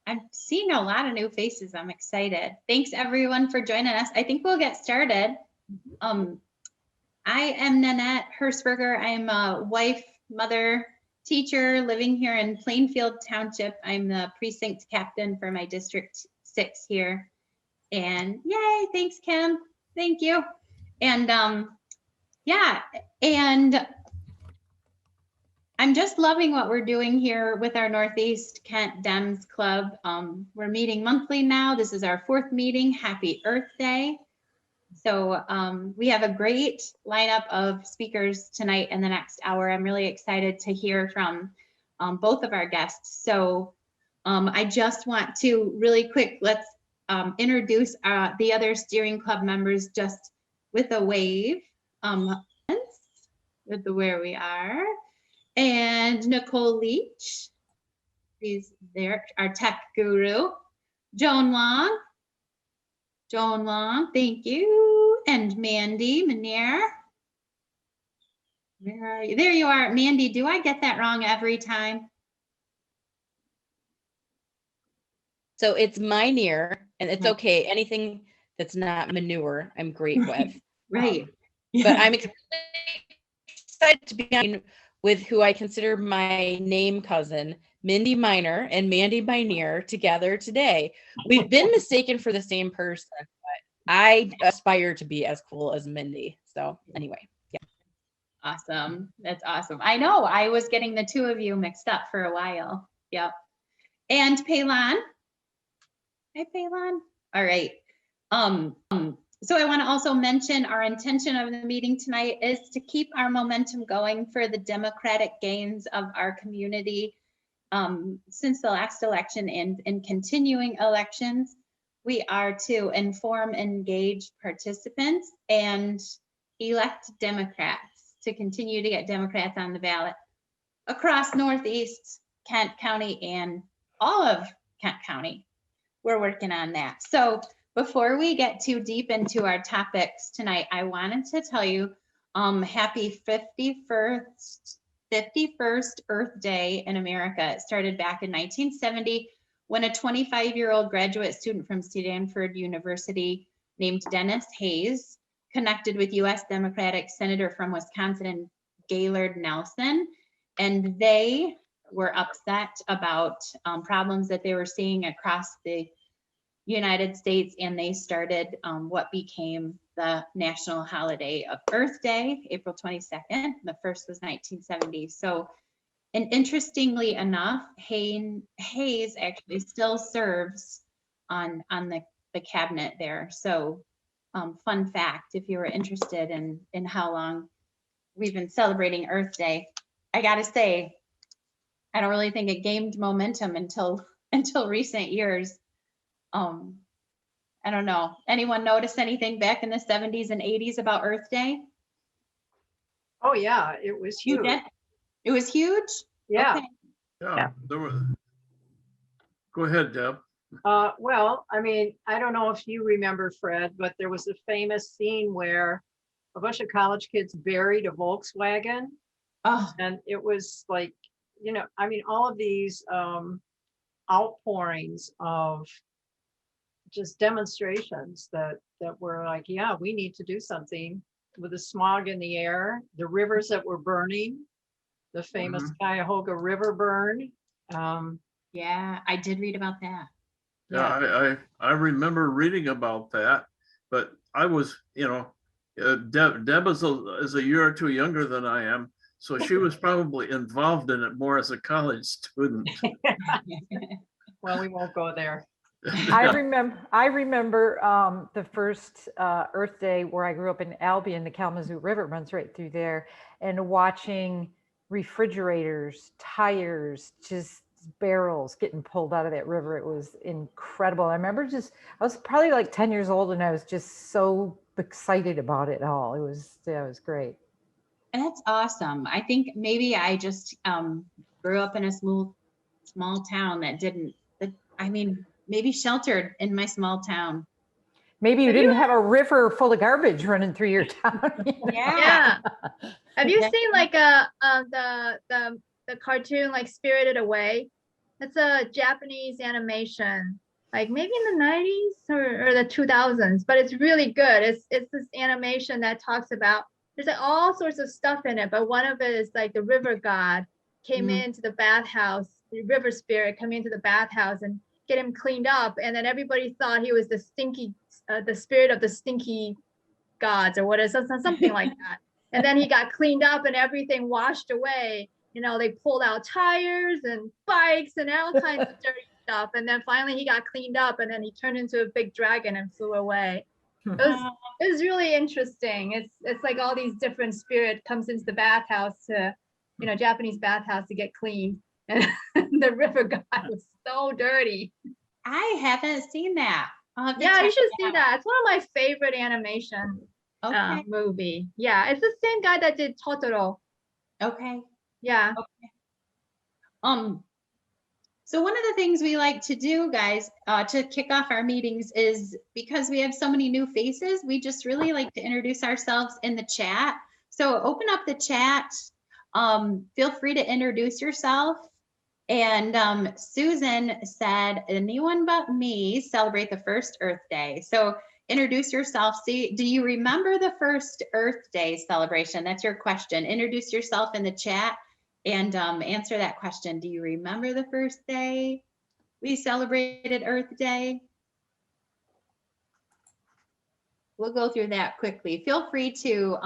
I'm seeing a lot of new faces. I'm excited. Thanks everyone for joining us. I think we'll get started. I am Nanette Hersberger. I'm a wife, mother, teacher living here in Plainfield Township. I'm the precinct captain for my District 6 here. And yay, thanks, Kim. Thank you. And yeah, and I'm just loving what we're doing here with our Northeast Kent Dems Club. We're meeting monthly now. This is our 4th meeting. Happy Earth Day. So we have a great lineup of speakers tonight in the next hour. I'm really excited to hear from both of our guests. So I just want to really quick, let's introduce the other steering club members just with a wave. With the where we are. And Nicole Leach, she's there, our tech guru. Joan Long, thank you. And Mandy Manier. Where are you? There you are, Mandy. Do I get that wrong every time? So it's Minear, and it's okay. Anything that's not manure, I'm great with. Right. But I'm excited to be on with who I consider my name cousin, Mindy Miner and Mandy Minear, together today. We've been mistaken for the same person, but I aspire to be as cool as Mindy. So anyway, yeah. Awesome. That's awesome. I know I was getting the two of you mixed up for a while. Yep. And Paylon. Hi, Paylon. All right. So I want to also mention our intention of the meeting tonight is to keep our momentum going for the democratic gains of our community since the last election and in continuing elections. We are to inform, engage participants and elect Democrats to continue to get Democrats on the ballot across Northeast Kent County and all of Kent County. We're working on that. So before we get too deep into our topics tonight, I wanted to tell you happy 51st Earth Day in America. It started back in 1970 when a 25-year-old graduate student from Stanford University named Dennis Hayes connected with U.S. Democratic Senator from Wisconsin, Gaylord Nelson, and they were upset about problems that they were seeing across the United States, and they started what became the national holiday of Earth Day, April 22nd. The first was 1970. So, and interestingly enough, Hayes actually still serves on the cabinet there. So, fun fact, if you were interested in how long we've been celebrating Earth Day, I gotta say, I don't really think it gained momentum until recent years. I don't know. Anyone notice anything back in the 70s and 80s about Earth Day? Oh yeah, it was huge. It was huge? Yeah. Okay. Yeah, there were. Go ahead, Deb. Well, I mean, I don't know if you remember, Fred, but there was a famous scene where a bunch of college kids buried a Volkswagen. Oh. And it was like, you know, I mean, all of these outpourings of just demonstrations that were like, yeah, we need to do something with the smog in the air, the rivers that were burning, the famous Cuyahoga River burn. Yeah, I did read about that. Yeah, I remember reading about that, but I was, you know, Deb is a year or two younger than I am, so she was probably involved in it more as a college student. Well, we won't go there. I remember the first Earth Day where I grew up in Albion. The Kalamazoo River runs right through there, and watching refrigerators, tires, just barrels getting pulled out of that river. It was incredible. I remember I was probably like 10 years old, and I was just so excited about it all. It was great. That's awesome. I think maybe I just grew up in a small town maybe sheltered in my small town. Maybe you didn't have a river full of garbage running through your town. You know? Yeah. Have you seen like the cartoon like Spirited Away? It's a Japanese animation, like maybe in the 90s or the 2000s, but it's really good. It's this animation that talks about, there's like all sorts of stuff in it, but one of it is like the river god came into the bathhouse, the river spirit come into the bathhouse and get him cleaned up. And then everybody thought he was the stinky, the spirit of the stinky gods or whatever, something like that. And then he got cleaned up and everything washed away. You know, they pulled out tires and bikes and all kinds of dirty stuff. And then finally he got cleaned up and then he turned into a big dragon and flew away. It was really interesting. It's like all these different spirit comes into the bathhouse to, you know, Japanese bathhouse to get cleaned. And the river god was so dirty. I haven't seen that. I'll have to Yeah, you check should it see out. that. It's one of my favorite animation Okay. movie. Yeah, it's the same guy that did Totoro. Okay. Yeah. So one of the things we like to do, guys, to kick off our meetings is, because we have so many new faces, we just really like to introduce ourselves in the chat. So open up the chat. Feel free to introduce yourself. And Susan said, anyone but me celebrate the first Earth Day. So introduce yourself. See, do you remember the first Earth Day celebration? That's your question. Introduce yourself in the chat and answer that question. Do you remember the first day we celebrated Earth Day? We'll go through that quickly. Feel free to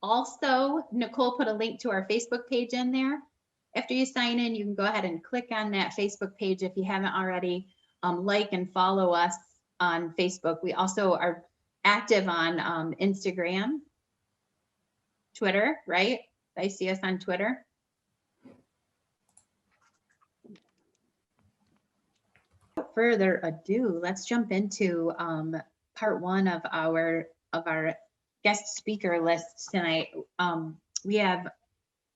also, Nicole put a link to our Facebook page in there. After you sign in, you can go ahead and click on that Facebook page if you haven't already. Like and follow us on Facebook. We also are active on Instagram, Twitter, right? I see us on Twitter. Without further ado, let's jump into part one of our guest speaker list tonight. We have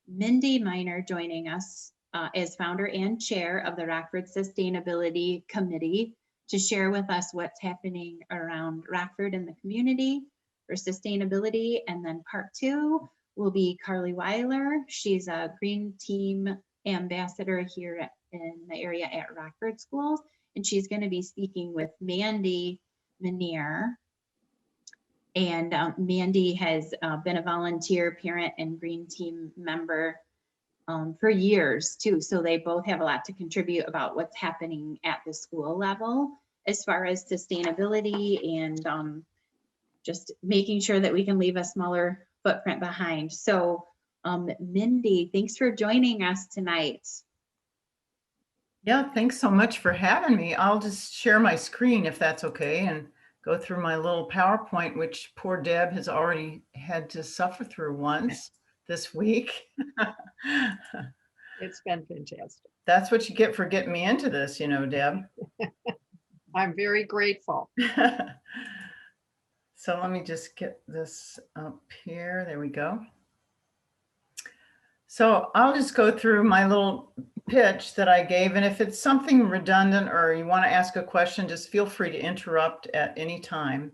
Mindy Miner joining us as founder and chair of the Rockford Sustainability Committee to share with us what's happening around Rockford and the community for sustainability. And then part two will be Carly Weiler. She's a Green Team ambassador here in the area at Rockford Schools. And she's going to be speaking with Mandy Manier. And Mandy has been a volunteer parent and Green Team member for years too. So they both have a lot to contribute about what's happening at the school level as far as sustainability and just making sure that we can leave a smaller footprint behind. So Mindy, thanks for joining us tonight. Yeah, thanks so much for having me. I'll just share my screen if that's okay and go through my little PowerPoint, which poor Deb has already had to suffer through once this week. It's been fantastic. That's what you get for getting me into this, you know, Deb. I'm very grateful. So let me just get this up here. There we go. So I'll just go through my little pitch that I gave. And if it's something redundant or you want to ask a question, just feel free to interrupt at any time.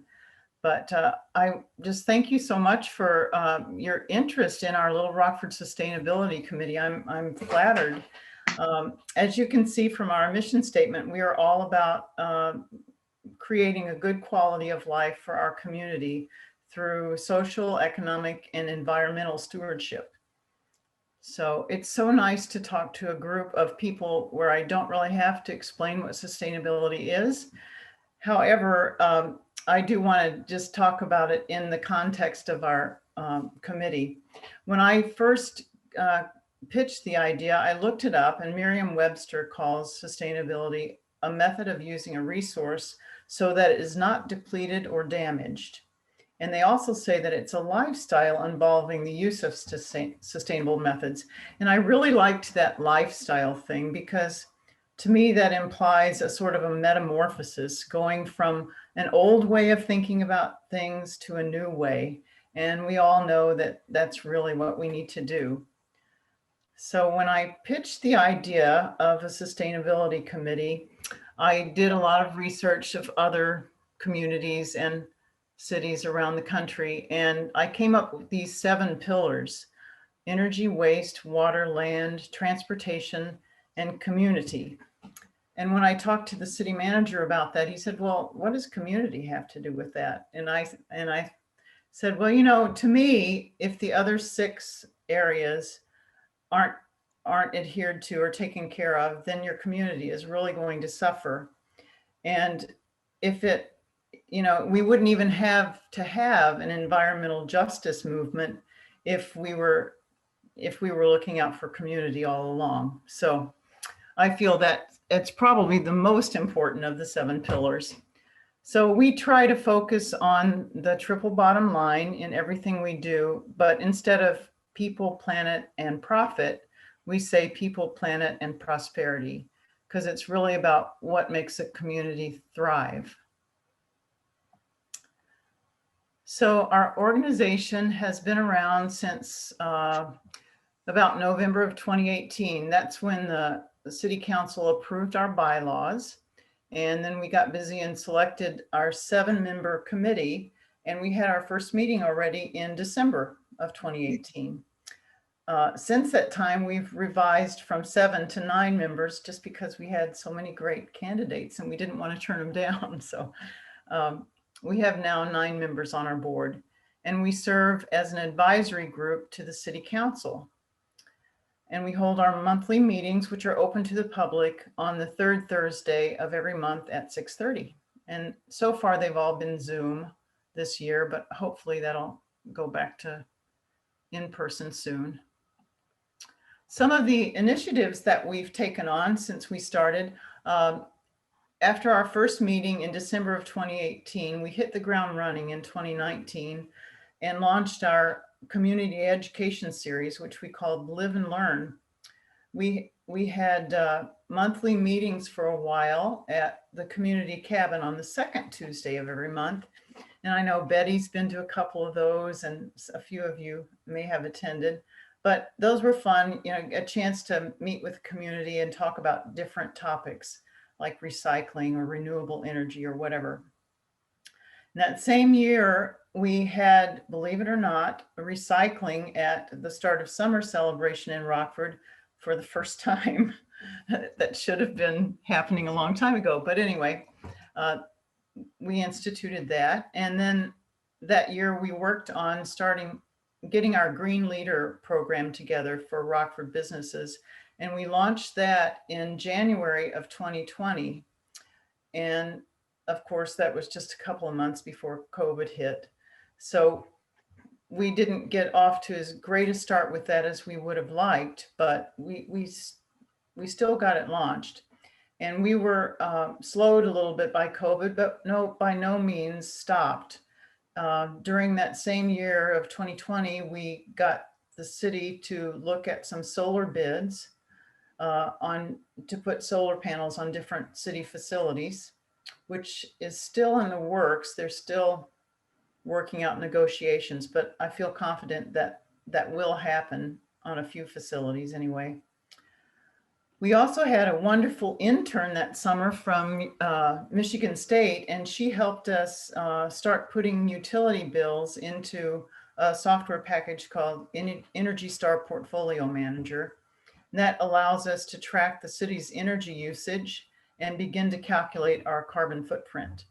But I just thank you so much for your interest in our Little Rockford Sustainability Committee. I'm flattered. As you can see from our mission statement, we are all about creating a good quality of life for our community through social, economic, and environmental stewardship. So it's so nice to talk to a group of people where I don't really have to explain what sustainability is. However, I do want to just talk about it in the context of our committee. When I first pitched the idea, I looked it up, and Merriam-Webster calls sustainability a method of using a resource so that it is not depleted or damaged. And they also say that it's a lifestyle involving the use of sustainable methods. And I really liked that lifestyle thing because to me that implies a sort of a metamorphosis, going from an old way of thinking about things to a new way. And we all know that that's really what we need to do. So when I pitched the idea of a sustainability committee, I did a lot of research of other communities and cities around the country. And I came up with these 7 pillars: energy, waste, water, land, transportation, and community. And when I talked to the city manager about that, he said, well, what does community have to do with that? And I said, well, you know, to me, if the other 6 areas aren't adhered to or taken care of, then your community is really going to suffer. And if it, you know, we wouldn't even have to have an environmental justice movement if we were looking out for community all along. So I feel that it's probably the most important of the 7 pillars. So we try to focus on the triple bottom line in everything we do, but instead of people, planet, and profit, we say people, planet, and prosperity, because it's really about what makes a community thrive. So our organization has been around since about November of 2018. That's when the city council approved our bylaws. And then we got busy and selected our 7-member committee. And we had our first meeting already in December of 2018. Since that time, we've revised from 7 to 9 members just because we had so many great candidates and we didn't want to turn them down. So we have now 9 members on our board, and we serve as an advisory group to the city council. And we hold our monthly meetings, which are open to the public, on the 3rd Thursday of every month at 6:30. And so far, they've all been Zoom this year, but hopefully that'll go back to in person soon. Some of the initiatives that we've taken on since we started, after our first meeting in December of 2018, we hit the ground running in 2019 and launched our community education series, which we called Live and Learn. We had monthly meetings for a while at the community cabin on the 2nd Tuesday of every month. And I know Betty's been to a couple of those, and a few of you may have attended, but those were fun, you know, a chance to meet with the community and talk about different topics like recycling or renewable energy or whatever. And that same year, we had, believe it or not, recycling at the start of summer celebration in Rockford for the first time. That should have been happening a long time ago. But anyway, we instituted that. And then that year we worked on getting our Green Leader program together for Rockford businesses. And we launched that in January of 2020. And of course, that was just a couple of months before COVID hit. So we didn't get off to as great a start with that as we would have liked, but we still got it launched. And we were slowed a little bit by COVID, but by no means stopped. During that same year of 2020, we got the city to look at some solar bids to put solar panels on different city facilities, which is still in the works. They're still working out negotiations, but I feel confident that that will happen on a few facilities anyway. We also had a wonderful intern that summer from Michigan State, and she helped us start putting utility bills into a software package called Energy Star Portfolio Manager. And that allows us to track the city's energy usage and begin to calculate our carbon footprint.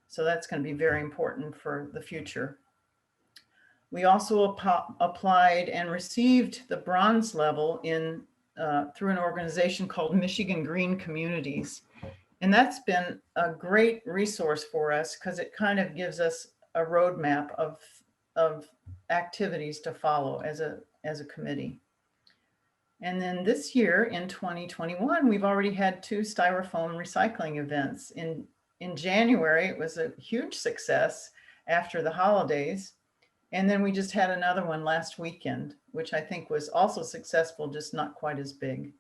So that's going to be very important for the future. We also applied and received the bronze level through an organization called Michigan Green Communities. And that's been a great resource for us because it kind of gives us a roadmap of activities to follow as a committee. And then this year in 2021, we've already had 2 styrofoam recycling events. In January, it was a huge success after the holidays. And then we just had another one last weekend, which I think was also successful, just not quite as big.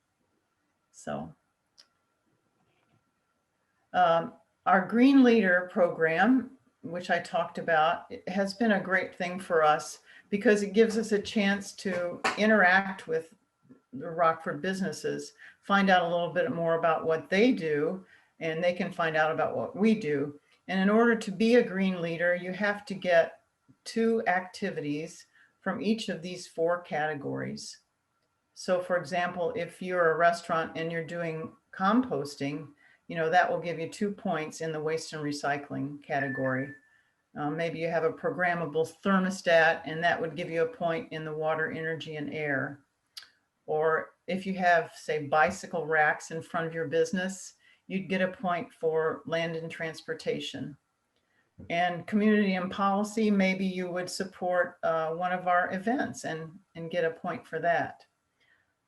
So our Green Leader program, which I talked about, it has been a great thing for us because it gives us a chance to interact with the Rockford businesses, find out a little bit more about what they do, and they can find out about what we do. And in order to be a Green Leader, you have to get 2 activities from each of these 4 categories. So for example, if you're a restaurant and you're doing composting, that will give you 2 points in the waste and recycling category. Maybe you have a programmable thermostat and that would give you a point in the water, energy, and air. Or if you have, say, bicycle racks in front of your business, you'd get a point for land and transportation. And community and policy, maybe you would support one of our events and get a point for that.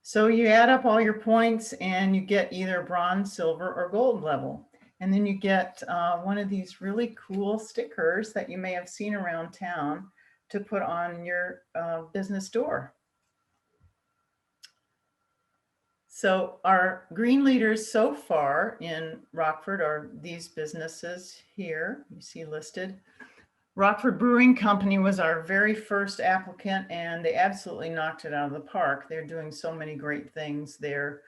So you add up all your points and you get either bronze, silver, or gold level. And then you get one of these really cool stickers that you may have seen around town to put on your business door. So our green leaders so far in Rockford are these businesses here, you see listed. Rockford Brewing Company was our very first applicant and they absolutely knocked it out of the park. They're doing so many great things there.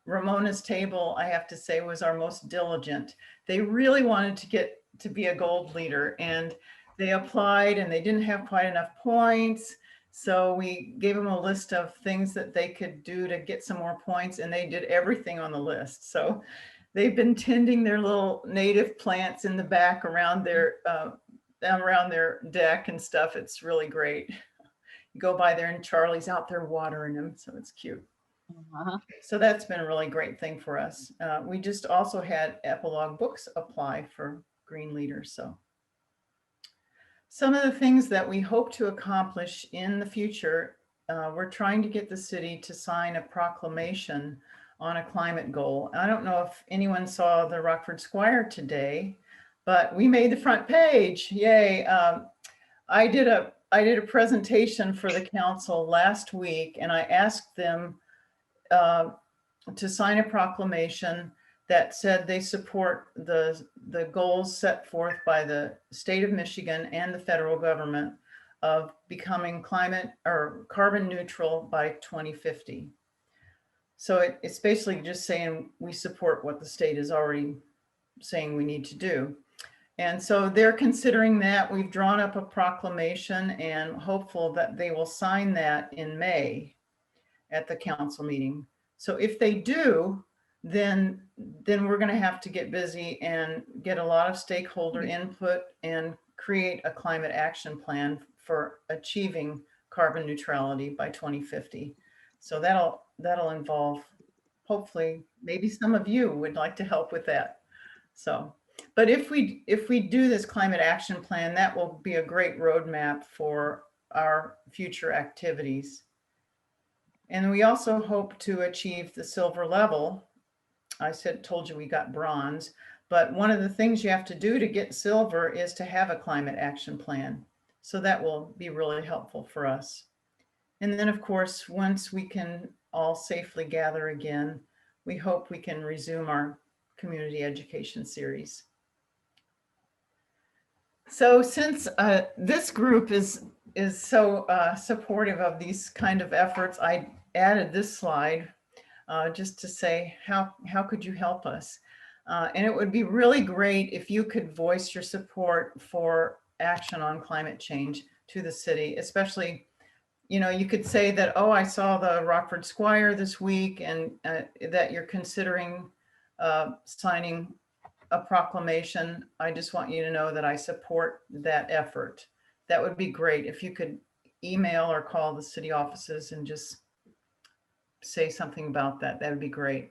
Ramona's Table, I have to say, was our most diligent. They really wanted to get to be a gold leader and they applied and they didn't have quite enough points. So we gave them a list of things that they could do to get some more points and they did everything on the list. So they've been tending their little native plants in the back around their deck and stuff. It's really great. You go by there and Charlie's out there watering them, so it's cute. So that's been a really great thing for us. We just also had Epilogue Books apply for green leaders. So some of the things that we hope to accomplish in the future, we're trying to get the city to sign a proclamation on a climate goal. I don't know if anyone saw the Rockford Squire today, but we made the front page. Yay. I did a presentation for the council last week and I asked them to sign a proclamation that said they support the goals set forth by the state of Michigan and the federal government of becoming climate or carbon neutral by 2050. So it's basically just saying we support what the state is already saying we need to do. And so they're considering that. We've drawn up a proclamation and hopeful that they will sign that in May at the council meeting. So if they do, then we're going to have to get busy and get a lot of stakeholder input and create a climate action plan for achieving carbon neutrality by 2050. So that'll involve, hopefully, maybe some of you would like to help with that. So, but if we do this climate action plan, that will be a great roadmap for our future activities. And we also hope to achieve the silver level. I told you we got bronze, but one of the things you have to do to get silver is to have a climate action plan. So that will be really helpful for us. And then of course, once we can all safely gather again, we hope we can resume our community education series. So since this group is so supportive of these kind of efforts, I added this slide just to say, how could you help us? And it would be really great if you could voice your support for action on climate change to the city, especially, you could say that, oh, I saw the Rockford Squire this week and that you're considering signing a proclamation. I just want you to know that I support that effort. That would be great if you could email or call the city offices and just say something about that. That would be great.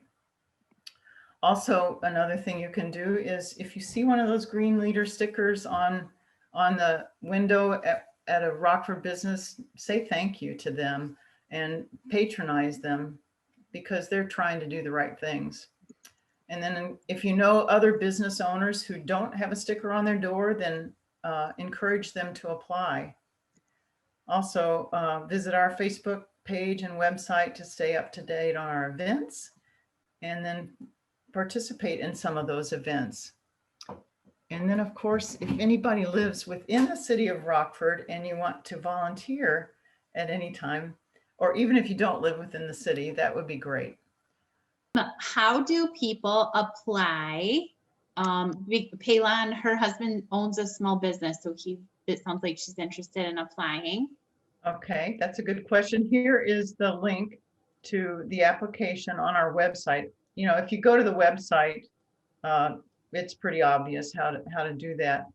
Also, another thing you can do is if you see one of those green leader stickers on the window at a Rockford business, say thank you to them and patronize them because they're trying to do the right things. And then if you know other business owners who don't have a sticker on their door, then encourage them to apply. Also, visit our Facebook page and website to stay up to date on our events, and then participate in some of those events. And then, of course, if anybody lives within the city of Rockford and you want to volunteer at any time, or even if you don't live within the city, that would be great. How do people apply? Paylon, her husband owns a small business, so it sounds like she's interested in applying. Okay, that's a good question. Here is the link to the application on our website. You know, if you go to the website, it's pretty obvious how to do that.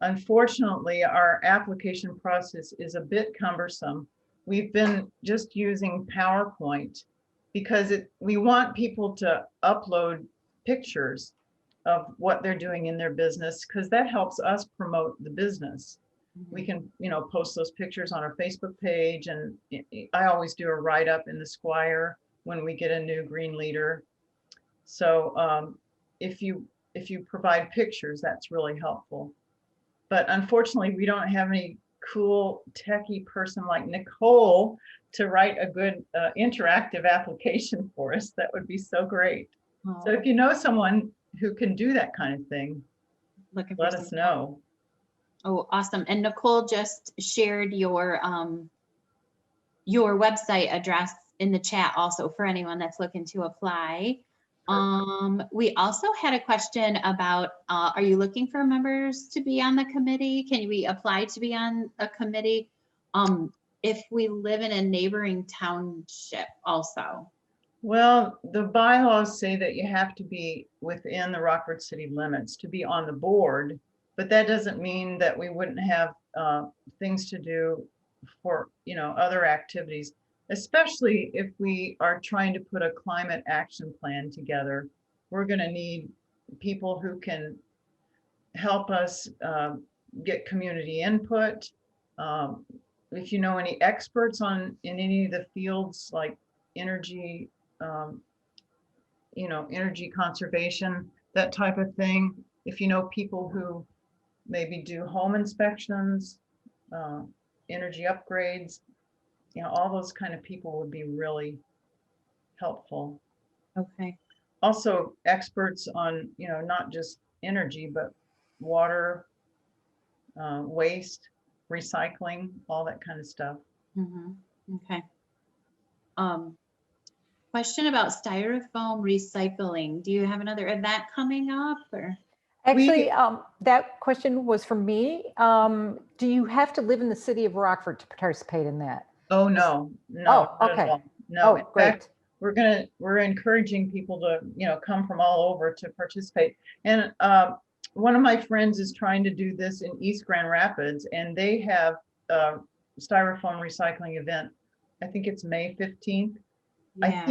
Unfortunately, our application process is a bit cumbersome. We've been just using PowerPoint because we want people to upload pictures of what they're doing in their business, because that helps us promote the business. We can, you know, post those pictures on our Facebook page, and I always do a write-up in the Squire when we get a new green leader. So if you provide pictures, that's really helpful. But unfortunately, we don't have any cool techie person like Nicole to write a good interactive application for us. That would be so great. Oh, So if you know someone who can do that kind of thing, looking for let us know. Oh, awesome. And Nicole just shared your website address in the chat also for anyone that's looking to apply. We also had a question about, are you looking for members to be on the committee? Can we apply to be on a committee if we live in a neighboring township also? Well, the bylaws say that you have to be within the Rockford city limits to be on the board, but that doesn't mean that we wouldn't have things to do for, you know, other activities, especially if we are trying to put a climate action plan together. We're going to need people who can help us get community input. If you know any experts in any of the fields like energy, you know, energy conservation, that type of thing. If you know people who maybe do home inspections, energy upgrades, you know, all those kind of people would be really helpful. Okay. Also experts on, you know, not just energy, but water, waste, recycling, all that kind of stuff. Okay. Question about styrofoam recycling. Do you have another event coming up or? Actually, that question was for me. Do you have to live in the city of Rockford to participate in that? Oh, no, no. Oh, not at okay. all. No, in great. fact, we're encouraging people to, you know, come from all over to participate. And one of my friends is trying to do this in East Grand Rapids, and they have a styrofoam recycling event. I think it's May 15th. Yeah.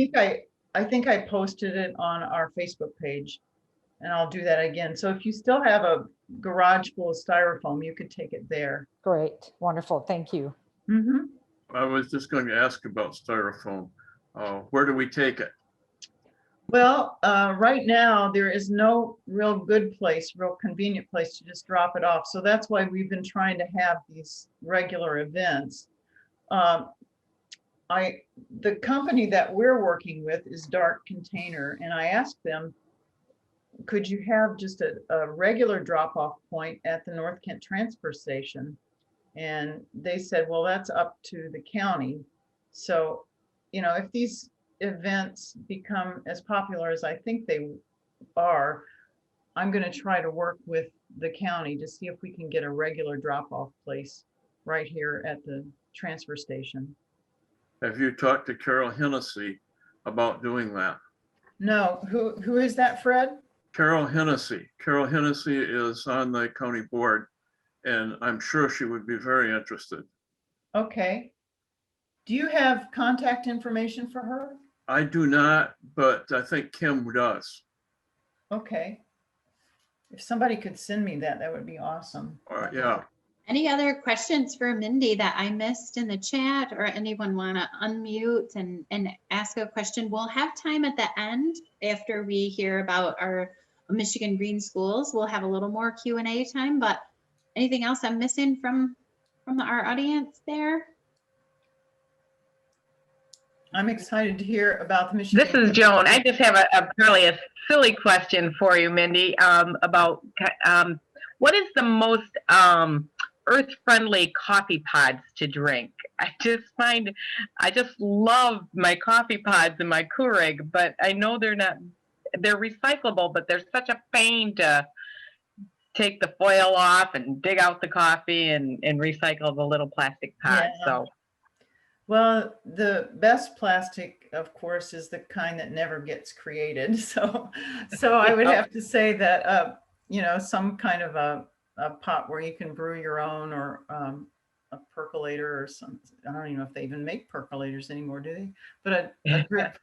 I think I posted it on our Facebook page, and I'll do that again. So if you still have a garage full of styrofoam, you could take it there. Great. Wonderful. Thank you. Mm-hmm. I was just going to ask about styrofoam. Where do we take it? Well, right now there is no real good place, real convenient place to just drop it off. So that's why we've been trying to have these regular events. The company that we're working with is Dark Container, and I asked them, could you have just a regular drop-off point at the North Kent transfer station? And they said, well, that's up to the county. So, you know, if these events become as popular as I think they are, I'm going to try to work with the county to see if we can get a regular drop-off place right here at the transfer station. Have you talked to Carol Hennessy about doing that? No, who is that, Fred? Carol Hennessy. Carol Hennessy is on the county board, and I'm sure she would be very interested. Okay. Do you have contact information for her? I do not, but I think Kim does. Okay. If somebody could send me that, that would be awesome. Yeah. Any other questions for Mindy that I missed in the chat, or anyone want to unmute and ask a question? We'll have time at the end after we hear about our Michigan Green Schools. We'll have a little more Q&A time, but anything else I'm missing from our audience there? I'm excited to hear about the Michigan. This is Joan. I just have probably a silly question for you, Mindy, about what is the most earth-friendly coffee pods to drink? I just love my coffee pods and my Keurig, but I know they're recyclable, but they're such a pain to take the foil off and dig out the coffee and recycle the little plastic pods. Yeah. So Well, the best plastic, of course, is the kind that never gets created. So I would have to say that, you know, some kind of a pot where you can brew your own, or a percolator or some, I don't even know if they even make percolators anymore, do they? But a drip.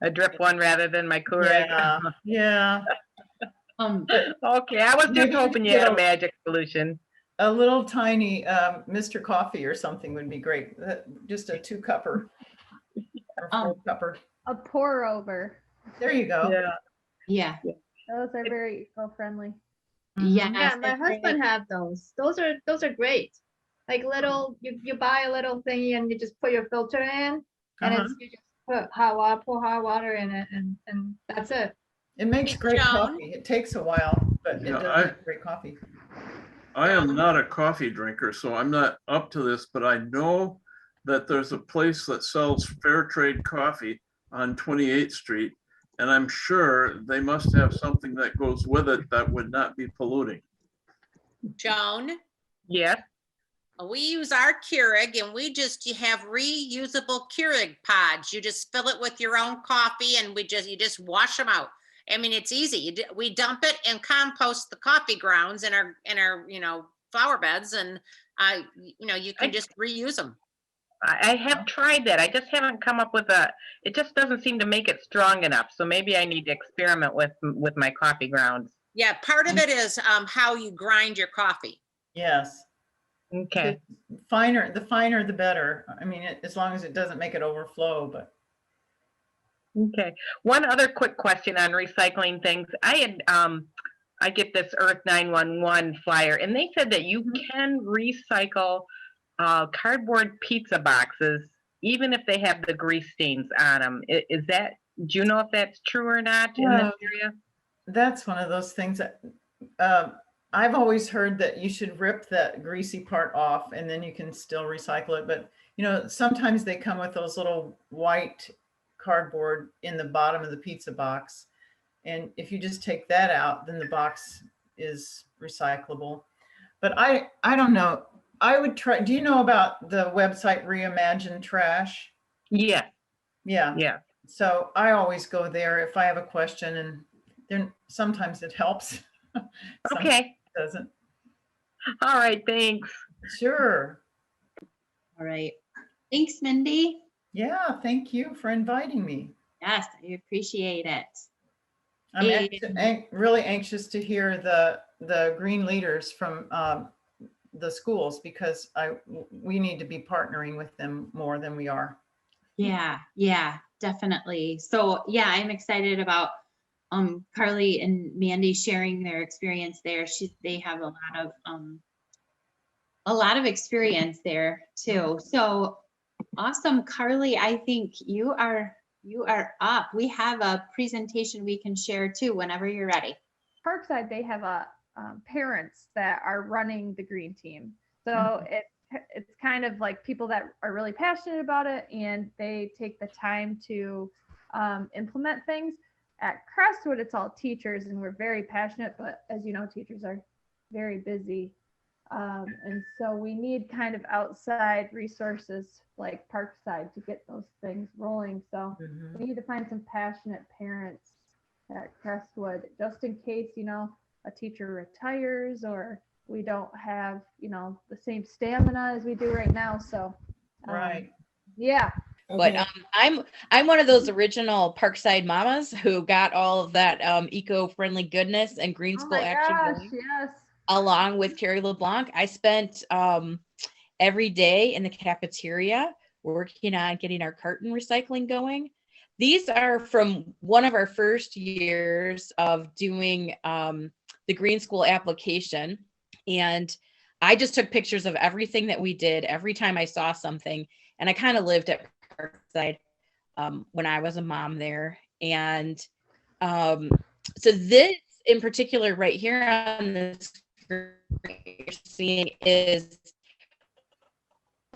A drip one rather than my Keurig. Yeah, yeah. But Okay, I was just maybe hoping you get had a magic solution. a little tiny Mr. Coffee or something would be great. Just a 2-cupper or 4-cupper. A pour over. There you go. Yeah. Yeah. Those are very eco-friendly. Yes. Yeah, my and husband have those. Those are great. Like little, you buy a little thingy and you just put your filter in, and Uh-huh. it's you just put hot water, pour hot water in it, and that's it. It makes Hey, great Joan. coffee. It takes a while, but it Yeah, does make great coffee. I am not a coffee drinker, so I'm not up to this, but I know that there's a place that sells fair trade coffee on 28th Street. And I'm sure they must have something that goes with it that would not be polluting. Joan, Yes. we use our Keurig and you have reusable Keurig pods. You just fill it with your own coffee and you just wash them out. I mean, it's easy. We dump it and compost the coffee grounds in our, flower beds, and you can just reuse them. I have tried that. I just haven't come up with it just doesn't seem to make it strong enough. So maybe I need to experiment with my coffee grounds. Yeah, part of it is how you grind your coffee. Yes. Okay. The finer the better. I mean, as long as it doesn't make it overflow, but. Okay. One other quick question on recycling things. I get this Earth 911 flyer, and they said that you can recycle cardboard pizza boxes, even if they have the grease stains on them. Do you know if that's true or not in this area? That's one of those things that I've always heard that you should rip that greasy part off and then you can still recycle it. But, you know, sometimes they come with those little white cardboard in the bottom of the pizza box. And if you just take that out, then the box is recyclable. But I don't know. I would try. Do you know about the website Reimagine Trash? Yeah. Yeah. Yeah. So I always go there if I have a question, and then sometimes it helps. Okay. It doesn't. All right. Thanks. Sure. All right. Thanks, Mindy. Yeah. Thank you for inviting me. Yes, I appreciate it. I'm really anxious to hear the green leaders from the schools, because we need to be partnering with them more than we are. Yeah, definitely. So yeah, I'm excited about Carly and Mandy sharing their experience there. They have a lot of experience there too. So awesome, Carly. I think you are up. We have a presentation we can share too whenever you're ready. Parkside, they have parents that are running the green team. So it's kind of like people that are really passionate about it, and they take the time to implement things. At Crestwood, it's all teachers, and we're very passionate, but as you know, teachers are very busy. And so we need kind of outside resources like Parkside to get those things rolling. So we need to find some passionate parents at Crestwood, just in case, a teacher retires or we don't have, the same stamina as we do right now. So, Right. Yeah. But I'm one of those original Parkside mamas who got all of that eco-friendly goodness and green school action going, yes. along with Carrie LeBlanc. I spent every day in the cafeteria working on getting our carton recycling going. These are from one of our first years of doing the green school application. And I just took pictures of everything that we did every time I saw something. And I kind of lived at Parkside when I was a mom there. And so this in particular right here on this screen you're seeing is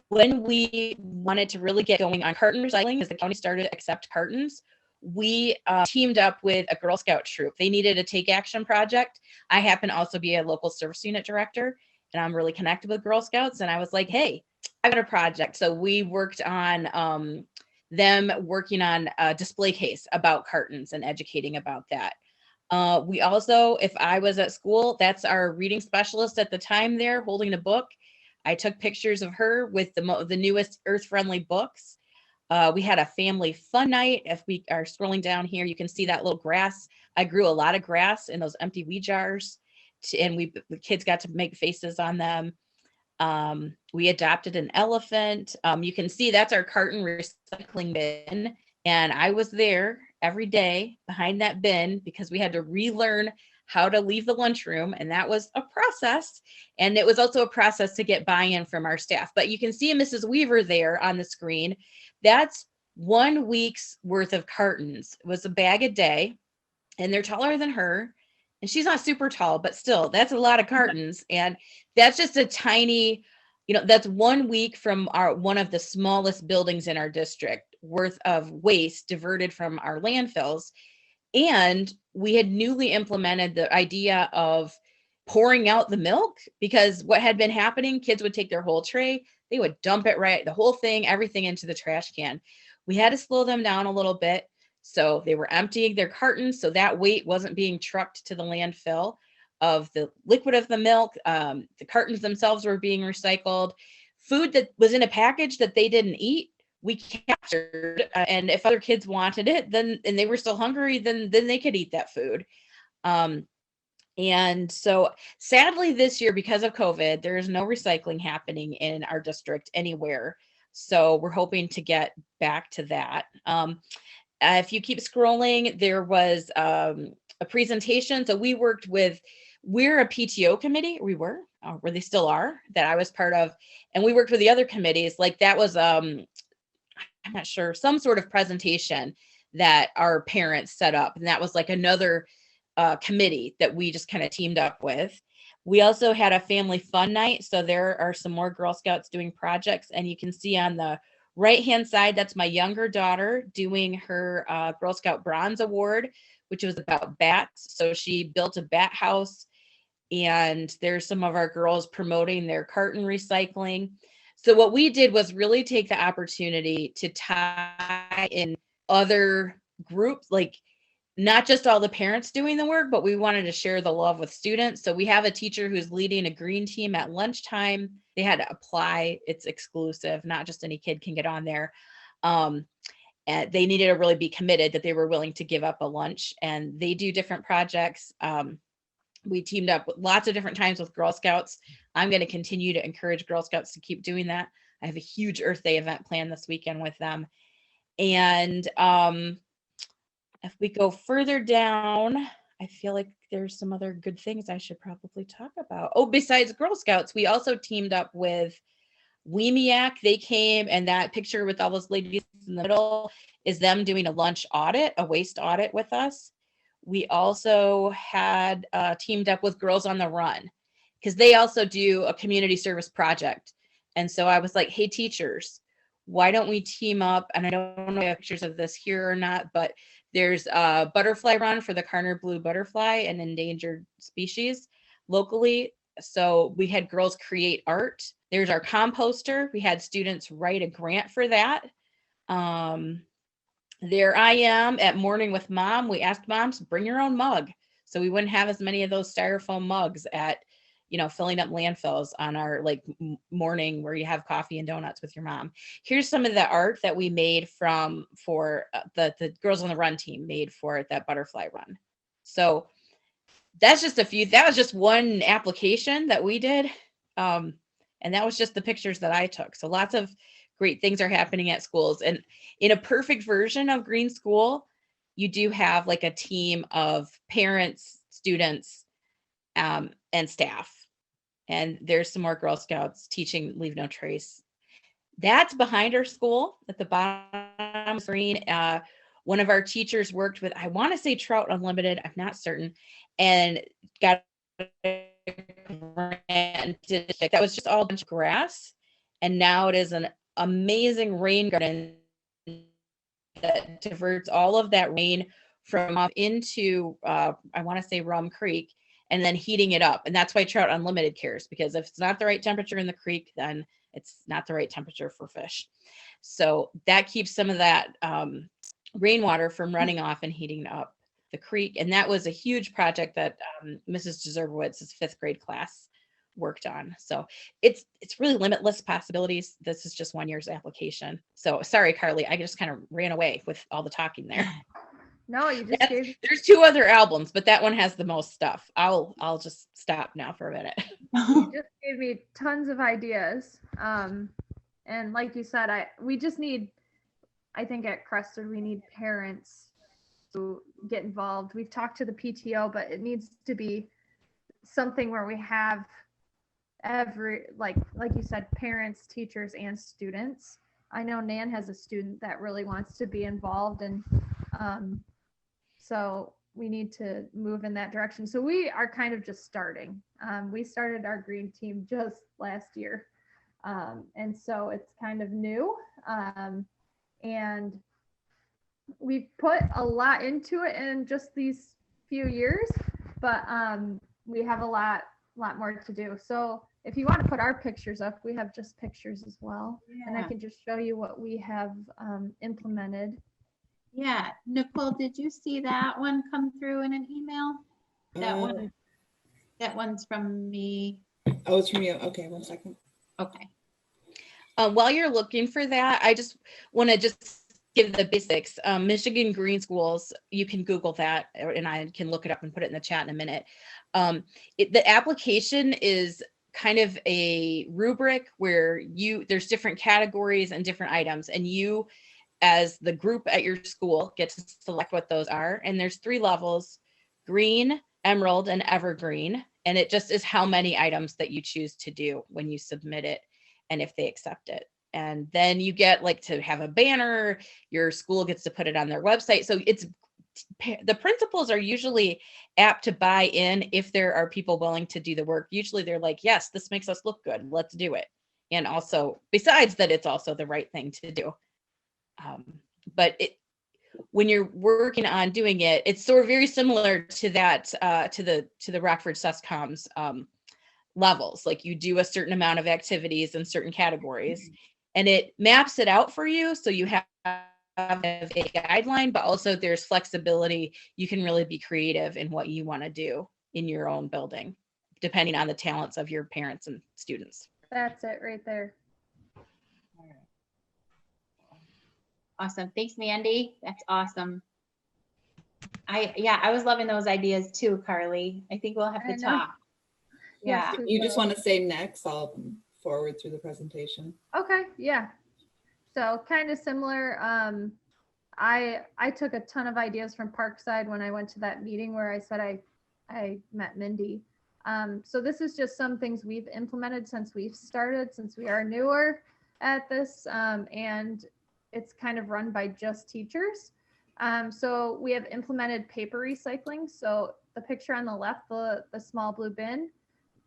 when we wanted to really get going on carton recycling, as the county started to accept cartons, we teamed up with a Girl Scout troop. They needed a take action project. I happen to also be a local service unit director, and I'm really connected with Girl Scouts. And I was like, hey, I got a project. So we worked on them working on a display case about cartons and educating about that. We also, if I was at school, that's our reading specialist at the time there holding a book. I took pictures of her with the newest earth-friendly books. We had a family fun night. If we are scrolling down here, you can see that little grass. I grew a lot of grass in those empty weed jars, and the kids got to make faces on them. We adopted an elephant. You can see that's our carton recycling bin. And I was there every day behind that bin because we had to relearn how to leave the lunchroom. And that was a process. And it was also a process to get buy-in from our staff. But you can see Mrs. Weaver there on the screen. That's 1 week's worth of cartons. It was a bag a day. And they're taller than her. And she's not super tall, but still, that's a lot of cartons. And that's just a tiny, that's 1 week from one of the smallest buildings in our district worth of waste diverted from our landfills. And we had newly implemented the idea of pouring out the milk, because what had been happening, kids would take their whole tray, they would dump it the whole thing, everything into the trash can. We had to slow them down a little bit. So they were emptying their cartons, so that weight wasn't being trucked to the landfill of the liquid of the milk. The cartons themselves were being recycled. Food that was in a package that they didn't eat, we captured. And if other kids wanted it, and they were still hungry, then they could eat that food. And so sadly this year, because of COVID, there is no recycling happening in our district anywhere. So we're hoping to get back to that. If you keep scrolling, there was a presentation. So we're a PTO committee. Where they still are, that I was part of. And we worked with the other committees. Like that was, I'm not sure, some sort of presentation that our parents set up. And that was like another committee that we just kind of teamed up with. We also had a family fun night. So there are some more Girl Scouts doing projects. And you can see on the right-hand side, that's my younger daughter doing her Girl Scout Bronze Award, which was about bats. So she built a bat house, and there's some of our girls promoting their carton recycling. So what we did was really take the opportunity to tie in other groups, like not just all the parents doing the work, but we wanted to share the love with students. So we have a teacher who's leading a green team at lunchtime. They had to apply. It's exclusive. Not just any kid can get on there. And they needed to really be committed that they were willing to give up a lunch, and they do different projects. We teamed up lots of different times with Girl Scouts. I'm going to continue to encourage Girl Scouts to keep doing that. I have a huge Earth Day event planned this weekend with them. And if we go further down, I feel like there's some other good things I should probably talk about. Oh, besides Girl Scouts, we also teamed up with WEMIAC. They came, and that picture with all those ladies in the middle is them doing a lunch audit, a waste audit with us. We also had teamed up with Girls on the Run, because they also do a community service project. And so I was like, hey, teachers, why don't we team up? And I don't know if I have pictures of this here or not, but there's a butterfly run for the Karner blue butterfly, an endangered species locally. So we had girls create art. There's our composter. We had students write a grant for that. There I am at Morning with Mom. We asked moms, bring your own mug, so we wouldn't have as many of those styrofoam mugs at, filling up landfills on our morning where you have coffee and donuts with your mom. Here's some of the art that we made for the Girls on the Run team made for that butterfly run. So that's just a few. That was just one application that we did. And that was just the pictures that I took. So lots of great things are happening at schools. And in a perfect version of Green School, you do have like a team of parents, students, and staff. And there's some more Girl Scouts teaching Leave No Trace. That's behind our school at the bottom screen. One of our teachers worked with, I want to say Trout Unlimited, I'm not certain, and got a grant. That was just all a bunch of grass. And now it is an amazing rain garden that diverts all of that rain from up into, I want to say Rum Creek, and then heating it up. And that's why Trout Unlimited cares, because if it's not the right temperature in the creek, then It's not the right temperature for fish. So that keeps some of that rainwater from running off and heating up the creek. And that was a huge project that Mrs. Deservowitz's 5th grade class worked on. So it's really limitless possibilities. This is just 1 year's application. So sorry, Carly, I just kind of ran away with all the talking there. No, you just gave. There's 2 other albums, but that one has the most stuff. I'll just stop now for a minute. You just gave me tons of ideas. And like you said, we just need, I think at Crested, we need parents to get involved. We've talked to the PTO, but it needs to be something where we have every, like you said, parents, teachers, and students. I know Nan has a student that really wants to be involved, and so we need to move in that direction. So we are kind of just starting. We started our green team just last year. And so it's kind of new. And we've put a lot into it in just these few years, but we have a lot more to do. So if you want to put our pictures up, we have just pictures as well. Yeah. And I can just show you what we have implemented. Yeah, Nicole, did you see that one come through in an email? That one's from me. Oh, it's from you. Okay, 1 second. Okay. While you're looking for that, I just want to just give the basics. Michigan Green Schools, you can Google that, and I can look it up and put it in the chat in a minute. The application is kind of a rubric where there's different categories and different items, and you as the group at your school get to select what those are. And there's 3 levels: green, emerald, and evergreen. And it just is how many items that you choose to do when you submit it and if they accept it. And then you get like to have a banner, your school gets to put it on their website. So the principals are usually apt to buy in if there are people willing to do the work. Usually they're like, yes, this makes us look good, let's do it. And also, besides that, it's also the right thing to do. But when you're working on doing it, it's sort of very similar to that, to the Rockford SESCOM's levels. Like you do a certain amount of activities in certain categories, and it maps it out for you. So you have a guideline, but also there's flexibility. You can really be creative in what you want to do in your own building, depending on the talents of your parents and students. That's it right there. Awesome. Thanks, Mandy. That's awesome. I was loving those ideas too, Carly. I think we'll have to talk. Yeah. You just want to say next, I'll forward through the presentation. Okay. Yeah. So kind of similar. I took a ton of ideas from Parkside when I went to that meeting where I said I met Mindy. So this is just some things we've implemented since we've started, since we are newer at this, and it's kind of run by just teachers. So we have implemented paper recycling. So the picture on the left, the small blue bin,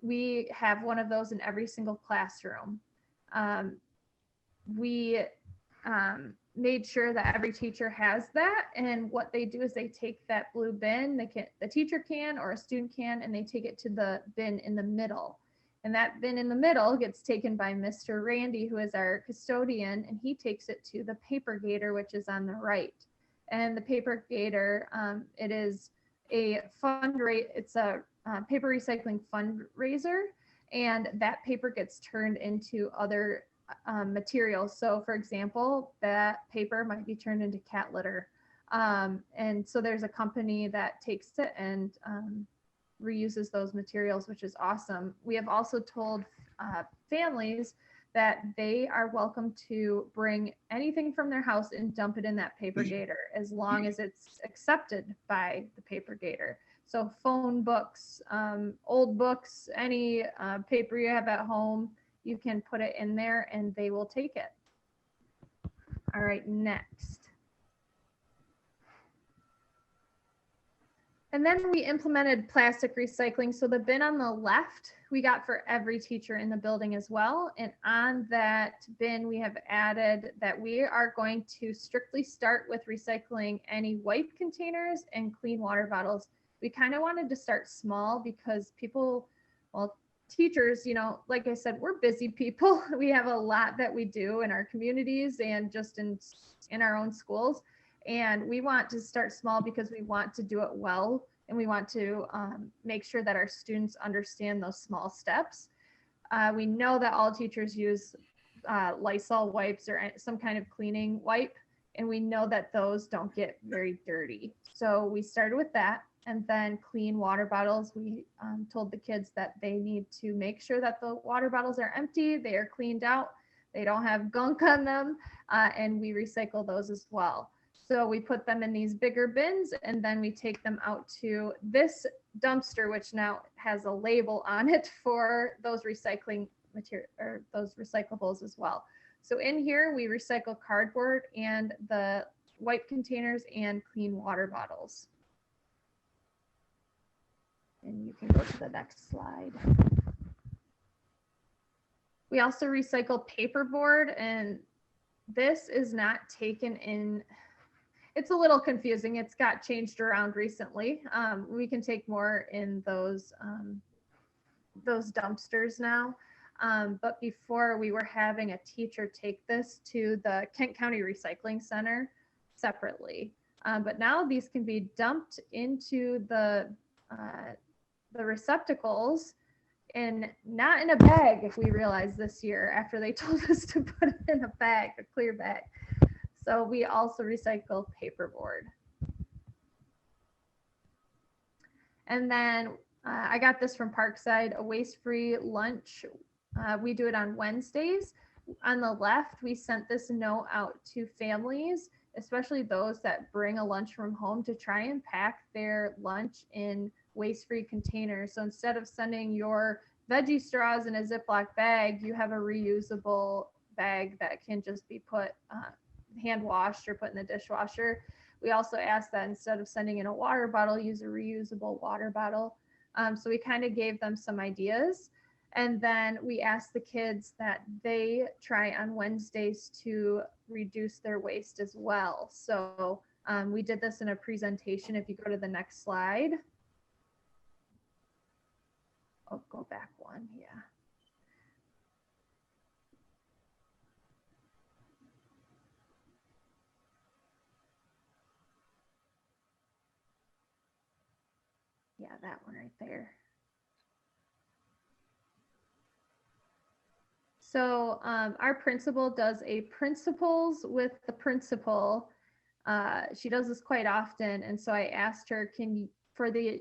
we have one of those in every single classroom. We made sure that every teacher has that. And what they do is they take that blue bin, the teacher can, or a student can, and they take it to the bin in the middle. And that bin in the middle gets taken by Mr. Randy, who is our custodian, and he takes it to the paper gator, which is on the right. And the paper gator, it is a it's a paper recycling fundraiser, and that paper gets turned into other materials. So for example, that paper might be turned into cat litter. And so there's a company that takes it and reuses those materials, which is awesome. We have also told families that they are welcome to bring anything from their house and dump it in that paper gator, as long as it's accepted by the paper gator. So phone books, old books, any paper you have at home, you can put it in there and they will take it. All right, next. And then we implemented plastic recycling. So the bin on the left, we got for every teacher in the building as well. And on that bin, we have added that we are going to strictly start with recycling any wipe containers and clean water bottles. We kind of wanted to start small because teachers, like I said, we're busy people. We have a lot that we do in our communities and just in our own schools. And we want to start small because we want to do it well. And we want to make sure that our students understand those small steps. We know that all teachers use Lysol wipes or some kind of cleaning wipe. And we know that those don't get very dirty. So we started with that. And then clean water bottles. We told the kids that they need to make sure that the water bottles are empty, they are cleaned out, they don't have gunk on them, and we recycle those as well. So we put them in these bigger bins, and then we take them out to this dumpster, which now has a label on it for those recycling material or those recyclables as well. So in here, we recycle cardboard and the wipe containers and clean water bottles. And you can go to the next slide. We also recycle paperboard, and this is not taken in. It's a little confusing. It's got changed around recently. We can take more in those dumpsters now. But before, we were having a teacher take this to the Kent County Recycling Center separately. But now these can be dumped into the receptacles, and not in a bag, if we realized this year after they told us to put it in a bag, a clear bag. So we also recycle paperboard. And then I got this from Parkside, a waste-free lunch. We do it on Wednesdays. On the left, we sent this note out to families, especially those that bring a lunch from home, to try and pack their lunch in waste-free containers. So instead of sending your veggie straws in a Ziploc bag, you have a reusable bag that can just be put hand washed or put in the dishwasher. We also asked that instead of sending in a water bottle, use a reusable water bottle. So we kind of gave them some ideas. And then we asked the kids that they try on Wednesdays to reduce their waste as well. So we did this in a presentation. If you go to the next slide. Oh, go back one, yeah. Yeah, that one right there. So our principal does a principals with the principal. She does this quite often. And so I asked her, for the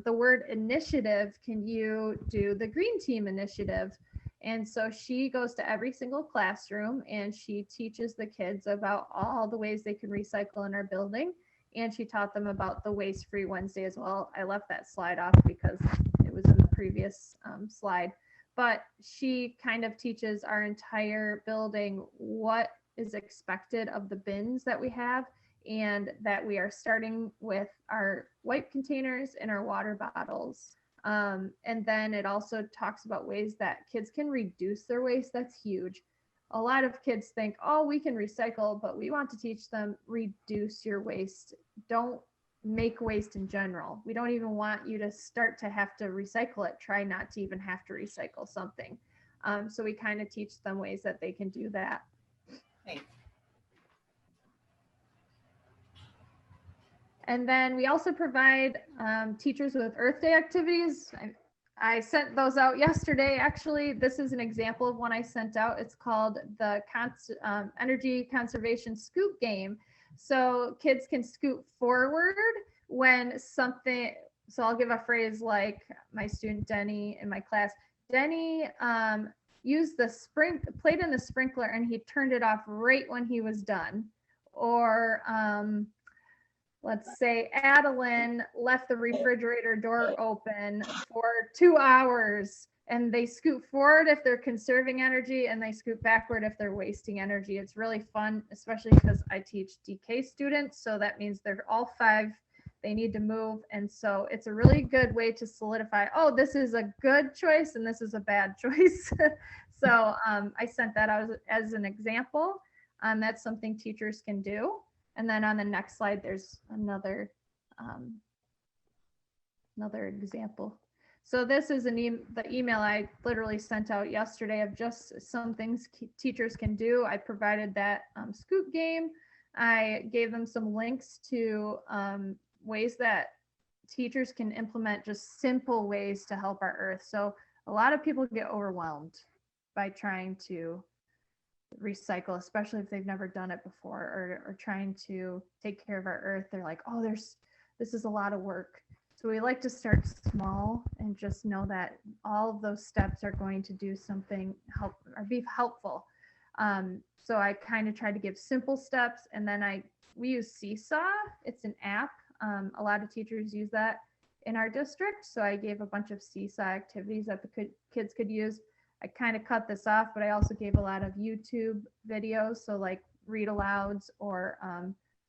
word initiative, can you do the green team initiative? And so she goes to every single classroom and she teaches the kids about all the ways they can recycle in our building. And she taught them about the waste-free Wednesday as well. I left that slide off because it was in the previous slide. But she kind of teaches our entire building what is expected of the bins that we have, and that we are starting with our wipe containers and our water bottles. And then it also talks about ways that kids can reduce their waste. That's huge. A lot of kids think, oh, we can recycle, but we want to teach them reduce your waste. Don't make waste in general. We don't even want you to start to have to recycle it. Try not to even have to recycle something. So we kind of teach them ways that they can do that. Hey. And then we also provide teachers with Earth Day activities. I sent those out yesterday. Actually, this is an example of one I sent out. It's called the Energy Conservation Scoop Game. So kids can scoop forward when something, so I'll give a phrase like my student Denny in my class. Denny used played in the sprinkler and he turned it off right when he was done. Or let's say Adeline left the refrigerator door open for 2 hours, and they scoot forward if they're conserving energy and they scoot backward if they're wasting energy. It's really fun, especially because I teach DK students. So that means they're all 5, they need to move. And so it's a really good way to solidify, oh, this is a good choice and this is a bad choice. So I sent that out as an example. That's something teachers can do. And then on the next slide, there's another example. So this is the email I literally sent out yesterday of just some things teachers can do. I provided that Scoot game. I gave them some links to ways that teachers can implement just simple ways to help our earth. So a lot of people get overwhelmed by trying to recycle, especially if they've never done it before, or trying to take care of our earth. They're like, oh, this is a lot of work. So we like to start small and just know that all of those steps are going to do something be helpful. So I kind of try to give simple steps, and then we use Seesaw. It's an app. A lot of teachers use that in our district. So I gave a bunch of Seesaw activities that the kids could use. I kind of cut this off, but I also gave a lot of YouTube videos. So like read alouds or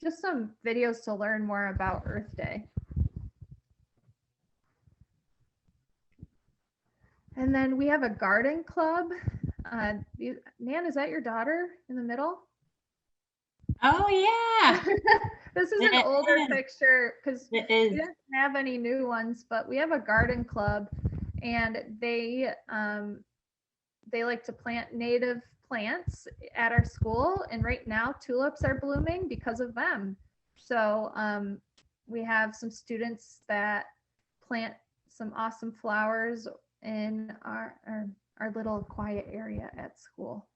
just some videos to learn more about Earth Day. And then we have a garden club. Nan, is that your daughter in the middle? Oh yeah. This is an older picture because It we is. didn't have any new ones, but we have a garden club, and they like to plant native plants at our school. And right now tulips are blooming because of them. So we have some students that plant some awesome flowers in our little quiet area at school.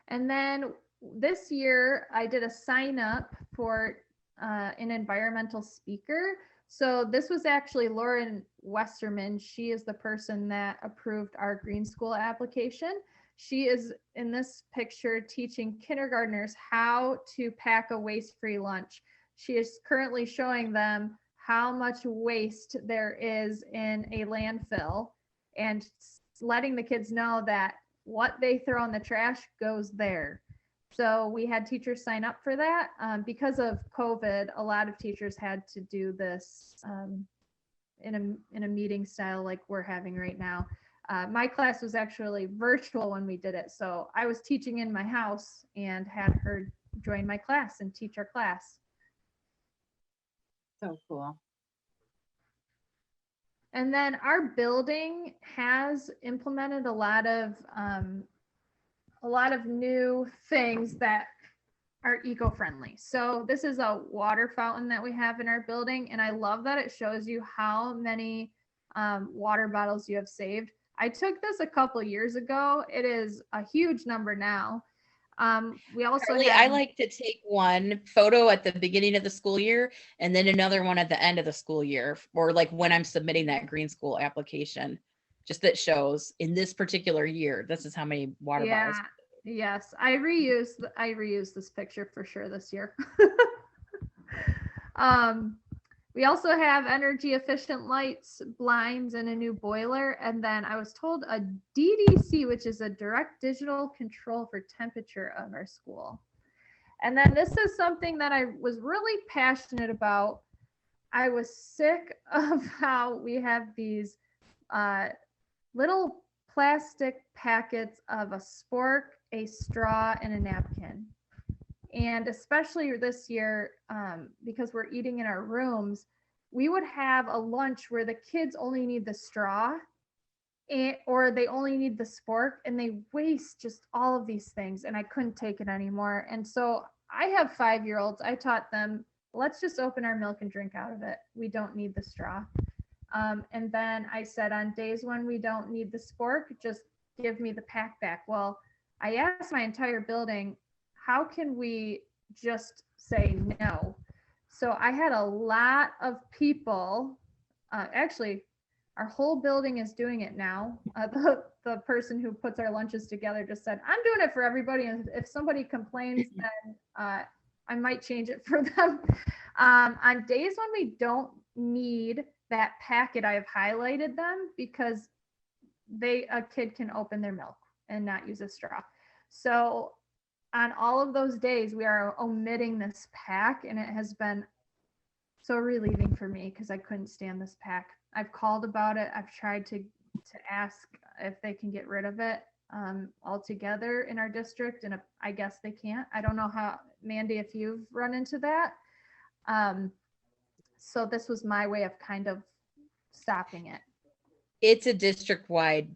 And then this year I did a sign up for an environmental speaker. So this was actually Lauren Westerman. She is the person that approved our green school application. She is in this picture teaching kindergartners how to pack a waste-free lunch. She is currently showing them how much waste there is in a landfill and letting the kids know that what they throw in the trash goes there. So we had teachers sign up for that. Because of COVID, a lot of teachers had to do this in a meeting style like we're having right now. My class was actually virtual when we did it. So I was teaching in my house and had her join my class and teach our class. So cool. And then our building has implemented a lot of new things that are eco-friendly. So this is a water fountain that we have in our building, and I love that it shows you how many water bottles you have saved. I took this a couple years ago. It is a huge number now. We also Carly, I like to take one photo at the beginning of the school year and then another one at the end of the school year, or like when I'm submitting that green school application, just that shows in this particular year, this is how many water bottles. Yes, I reused this picture for sure this year. We also have energy efficient lights, blinds, and a new boiler. And then I was told a DDC, which is a direct digital control for temperature of our school. And then this is something that I was really passionate about. I was sick of how we have these little plastic packets of a spork, a straw, and a napkin. And especially this year, because we're eating in our rooms, we would have a lunch where the kids only need the straw or they only need the spork, and they waste just all of these things, and I couldn't take it anymore. And so I have 5-year-olds. I taught them, let's just open our milk and drink out of it. We don't need the straw. And then I said, on days when we don't need the spork, just give me the pack back. Well, I asked my entire building, how can we just say no? So I had a lot of people, actually, our whole building is doing it now. The person who puts our lunches together just said, I'm doing it for everybody. And if somebody complains, then I might change it for them. On days when we don't need that packet, I have highlighted them because a kid can open their milk and not use a straw. So on all of those days, we are omitting this pack, and it has been so relieving for me because I couldn't stand this pack. I've called about it. I've tried to ask if they can get rid of it altogether in our district, and I guess they can't. I don't know how, Mandy, if you've run into that. So this was my way of kind of stopping it. It's a district-wide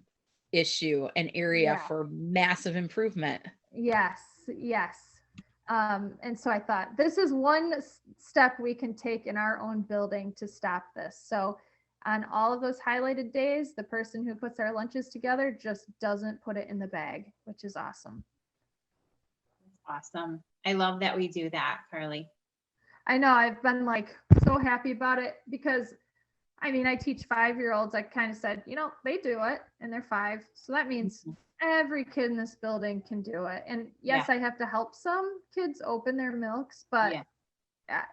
issue, an area Yeah. for massive improvement. Yes, yes. And so I thought this is one step we can take in our own building to stop this. So on all of those highlighted days, the person who puts our lunches together just doesn't put it in the bag, which is awesome. Awesome. I love that we do that, Carly. I know, I've been like so happy about it because I mean, I teach 5-year-olds. I kind of said, you know, they do it and they're 5. So that means every kid in this building can do it. And yes, I have to help some kids open their milks, but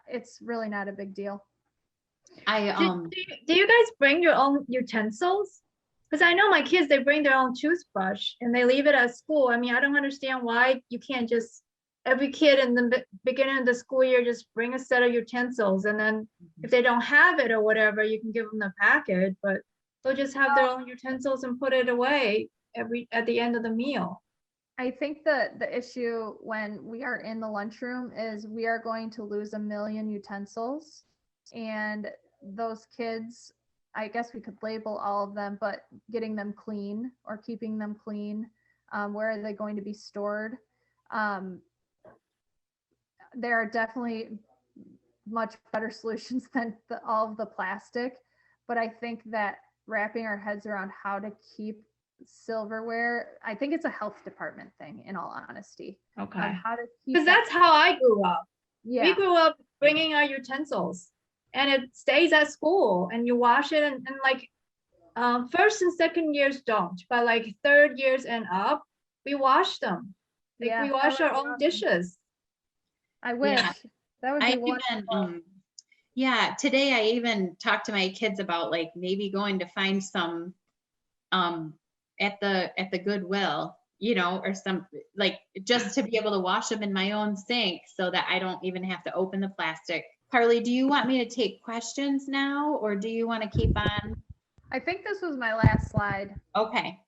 it's really not a big deal. Do you guys bring your own utensils? Because I know my kids, they bring their own toothbrush and they leave it at school. I mean, I don't understand why you can't just, every kid in the beginning of the school year, just bring a set of utensils. And then if they don't have it or whatever, you can give them the packet, but they'll just have their own utensils and put it away at the end of the meal. I think that the issue when we are in the lunchroom is we are going to lose 1 million utensils, and those kids, I guess we could label all of them, but getting them clean or keeping them clean, where are they going to be stored? There are definitely much better solutions than all of the plastic, but I think that wrapping our heads around how to keep silverware, I think it's a health department thing, in all honesty. Okay. How to keep, because that's how I grew up. Yeah. We grew up bringing our utensils, and it stays at school, and you wash it, and like first and second years don't, but like third years and up, we wash them. Like we wash our own dishes. I wish that would be wonderful. Today I even talked to my kids about like maybe going to find some at the Goodwill, you know, or some, like, just to be able to wash them in my own sink so that I don't even have to open the plastic. Carly, do you want me to take questions now, or do you want to keep on? I think this was my last slide. Okay.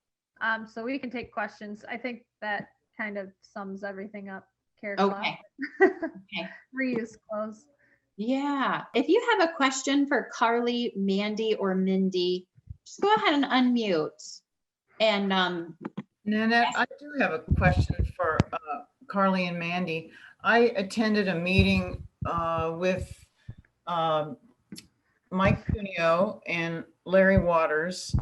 So we can take questions. I think that kind of sums everything up. Okay. Okay. Reuse clothes. Yeah. If you have a question for Carly, Mandy, or Mindy, just go ahead and unmute. And Nanette, I do have a question for Carly and Mandy. I attended a meeting with Mike Cuneo and Larry Waters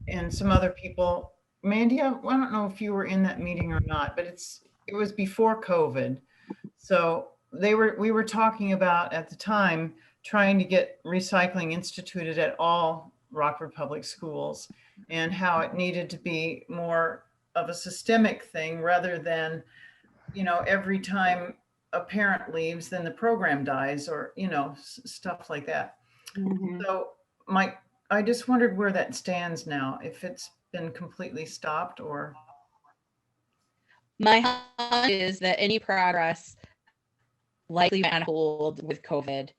and some other people. Mandy, I don't know if you were in that meeting or not, but it was before COVID. So we were talking about at the time trying to get recycling instituted at all Rockford public schools, and how it needed to be more of a systemic thing rather than, you know, every time a parent leaves, then the program dies, or, you know, stuff like that. Mm-hmm. So I just wondered where that stands now, if it's been completely stopped or. My hunch is that any progress likely went on hold with COVID,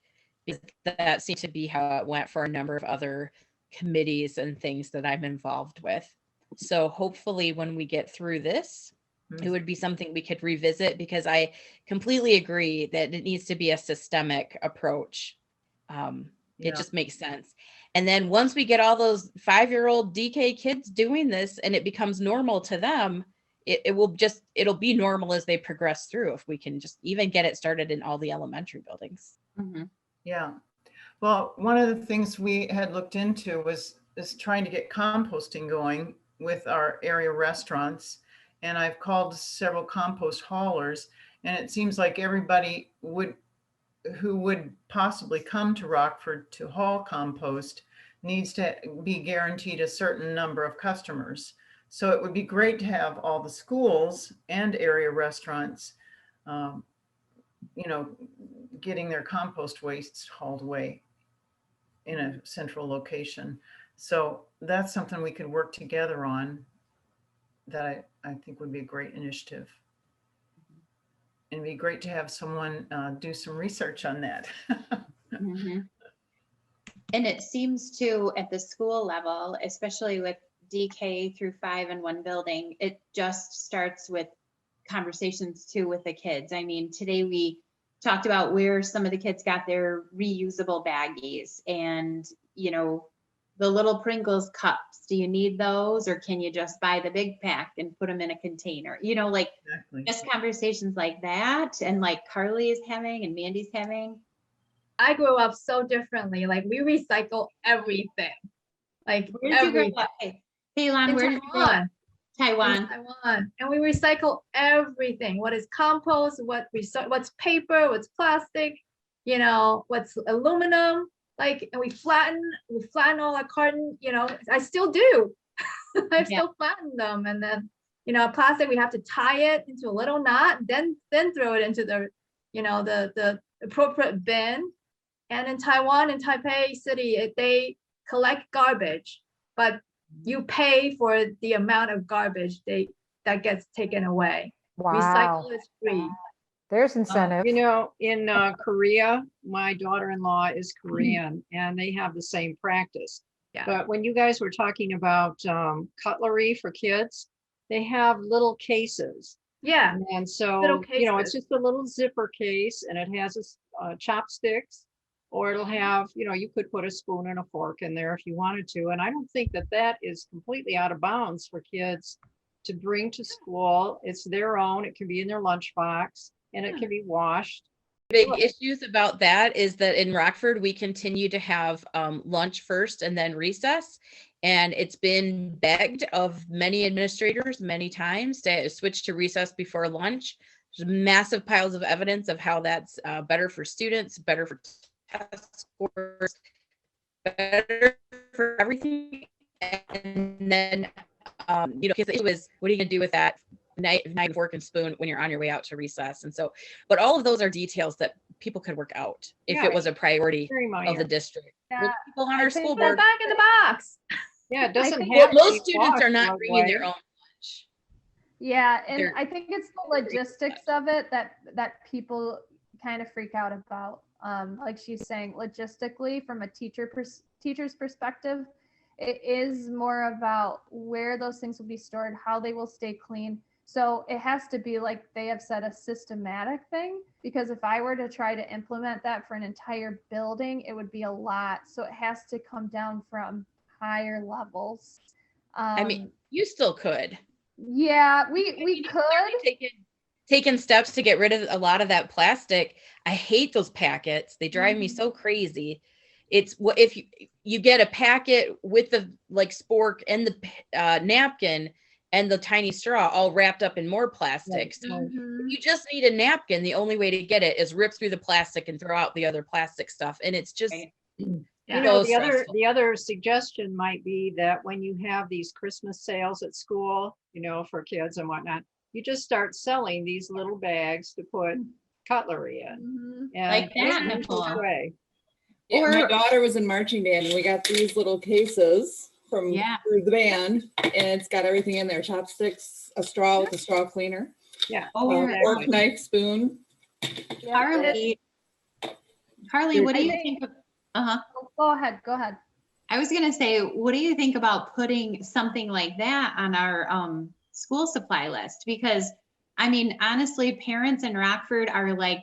because that seemed to be how it went for a number of other committees and things that I'm involved with. So hopefully when we get through this, it would be something we could revisit, because I completely agree that it needs to be a systemic approach. It just makes sense. And then once we get all those 5-year-old DK kids doing this and it becomes normal to them, it'll be normal as they progress through, if we can just even get it started in all the elementary buildings. Mm-hmm. Yeah. Well, one of the things we had looked into was trying to get composting going with our area restaurants. And I've called several compost haulers, and it seems like everybody who would possibly come to Rockford to haul compost needs to be guaranteed a certain number of customers. So it would be great to have all the schools and area restaurants, you know, getting their compost wastes hauled away in a central location. So that's something we could work together on, that I think would be a great initiative. And it'd be great to have someone do some research on that. Mm-hmm. And it seems to, at the school level, especially with DK through 5 in one building, it just starts with conversations too with the kids. I mean, today we talked about where some of the kids got their reusable baggies and, you know, the little Pringles cups. Do you need those, or can you just buy the big pack and put them in a container? You know, like Exactly. just conversations like that, and like Carly is having and Mandy's having. I grew up so differently. Like we recycle everything. Like Where did you grow everything. up? Hey, Lon, In where did you grow up? Taiwan. Taiwan. Taiwan. And we recycle everything. What is compost? What's paper? What's plastic? You know, what's aluminum? Like, and we flatten all our carton. You know, I still do. I still flatten them, and then, you know, plastic, we have to tie it into a little knot, then throw it into the, you know, the appropriate bin. And in Taiwan, in Taipei City, they collect garbage, but you pay for the amount of garbage that gets taken away. Wow. Recycle is free. There's incentive. You know, in Korea, my daughter-in-law is Korean, and they have the same practice. Yeah. But when you guys were talking about cutlery for kids, they have little cases. Yeah. And so, Little you know, it's cases. just a little zipper case, and it has chopsticks, or it'll have, you know, you could put a spoon and a fork in there if you wanted to. And I don't think that that is completely out of bounds for kids to bring to school. It's their own. It can be in their lunchbox, and it can be washed. Big issues about that is that in Rockford, we continue to have lunch first and then recess. And it's been begged of many administrators many times to switch to recess before lunch. There's massive piles of evidence of how that's better for students, better for test scores, better for everything. And then, you know, because the issue is, what are you going to do with that knife, fork, and spoon when you're on your way out to recess? And so, but all of those are details that people could work out if Yeah, it was a priority very of minor. the district. Yeah, With people on our school Put it board, back in the box. Yeah, it doesn't think- have well, to most be students are washed not right bringing their away. own lunch. Yeah, and They're- I think it's the logistics of it that people kind of freak out about. Like she's saying, logistically, from a teacher's perspective, it is more about where those things will be stored, how they will stay clean. So it has to be, like they have said, a systematic thing, because if I were to try to implement that for an entire building, it would be a lot. So it has to come down from higher levels. I mean, you still could. Yeah, we could. Taken steps to get rid of a lot of that plastic. I hate those packets. They drive me Mhm. so crazy. It's what if you get a packet with the like spork and the napkin and the tiny straw all wrapped up in more plastic. So Mhm. you just need a napkin. The only way to get it is rip through the plastic and throw out the other plastic stuff. And it's just You so know, stressful. the other suggestion might be that when you have these Christmas sales at school, you know, for kids and whatnot, you just start selling these little bags to put cutlery in. Mhm. And Like that, that's the Nicole. easiest way. Yeah, my Or- daughter was in marching band and we got these little cases from Yeah. through the band, and it's got everything in there: chopsticks, a straw with a straw cleaner, Yeah. Or fork, knife, spoon. Carly, what do you I think think- of? Uh-huh. Go ahead. I was gonna say, what do you think about putting something like that on our school supply list? Because I mean, honestly, parents in Rockford are like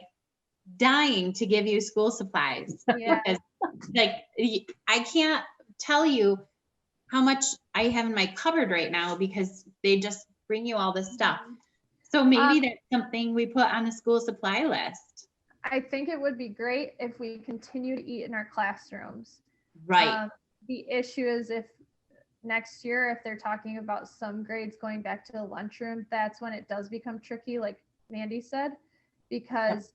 dying to give you school supplies. Yeah. Because, like, I can't tell you how much I have in my cupboard right now because they just bring you all this stuff. So maybe that's something we put on the school supply list. I think it would be great if we continue to eat in our classrooms. Right. The issue is if next year, if they're talking about some grades going back to the lunchroom, that's when it does become tricky, like Mandy said, because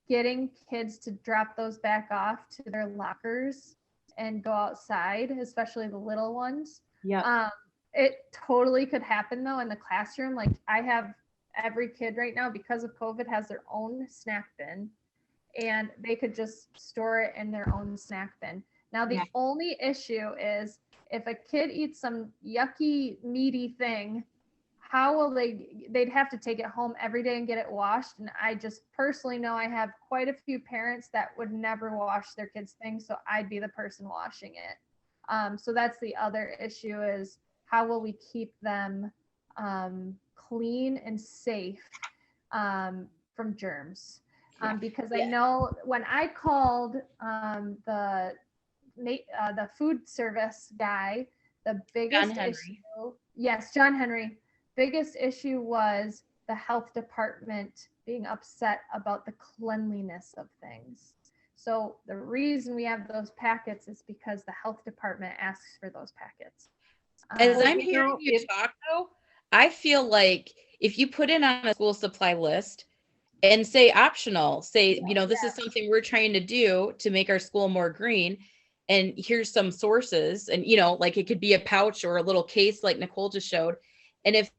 getting kids to drop those back off to their lockers and go outside, especially the little ones. Yeah. It totally could happen though in the classroom. Like I have every kid right now, because of COVID, has their own snack bin, and they could just store it in their own snack bin. Now, the Yeah. only issue is if a kid eats some yucky, meaty thing, how will they'd have to take it home every day and get it washed. And I just personally know I have quite a few parents that would never wash their kids' things. So I'd be the person washing it. So that's the other issue, is how will we keep them clean and safe from germs? Because I know when I called the food service guy, the biggest issue, yes, John Henry, biggest issue was the health department being upset about the cleanliness of things. So the reason we have those packets is because the health department asks for those packets. As I'm hearing you talk though, I feel like if you put it on a school supply list and say optional, say, you know, this is something we're trying to do to make our school more green. And here's some sources, and, you know, like it could be a pouch or a little case like Nicole just showed. And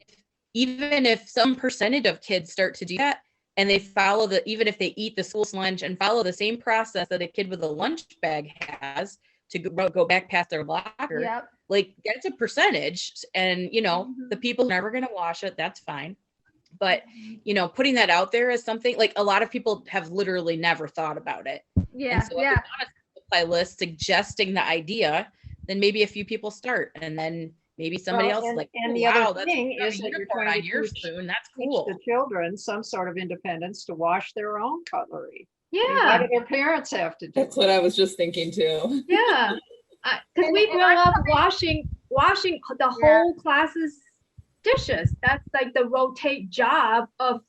even if some percentage of kids start to do that and they follow even if they eat the school's lunch and follow the same process that a kid with a lunch bag has to go back past their locker, like that's a percentage. And, you know, the people who are never going to wash it, that's fine. But, you know, putting that out there as something like a lot of people have literally never thought about it. Yeah. And so if it's on a supply list suggesting the idea, then maybe a few people start, and then maybe somebody else is like, and the wow, other thing is that you're trying to your teach, spoon. That's teach cool. the children some sort of independence to wash their own cutlery. Yeah. Why do their parents have to do That's what I was just thinking too. Yeah. Because we grew up washing the whole class's dishes. That's like the rotate job of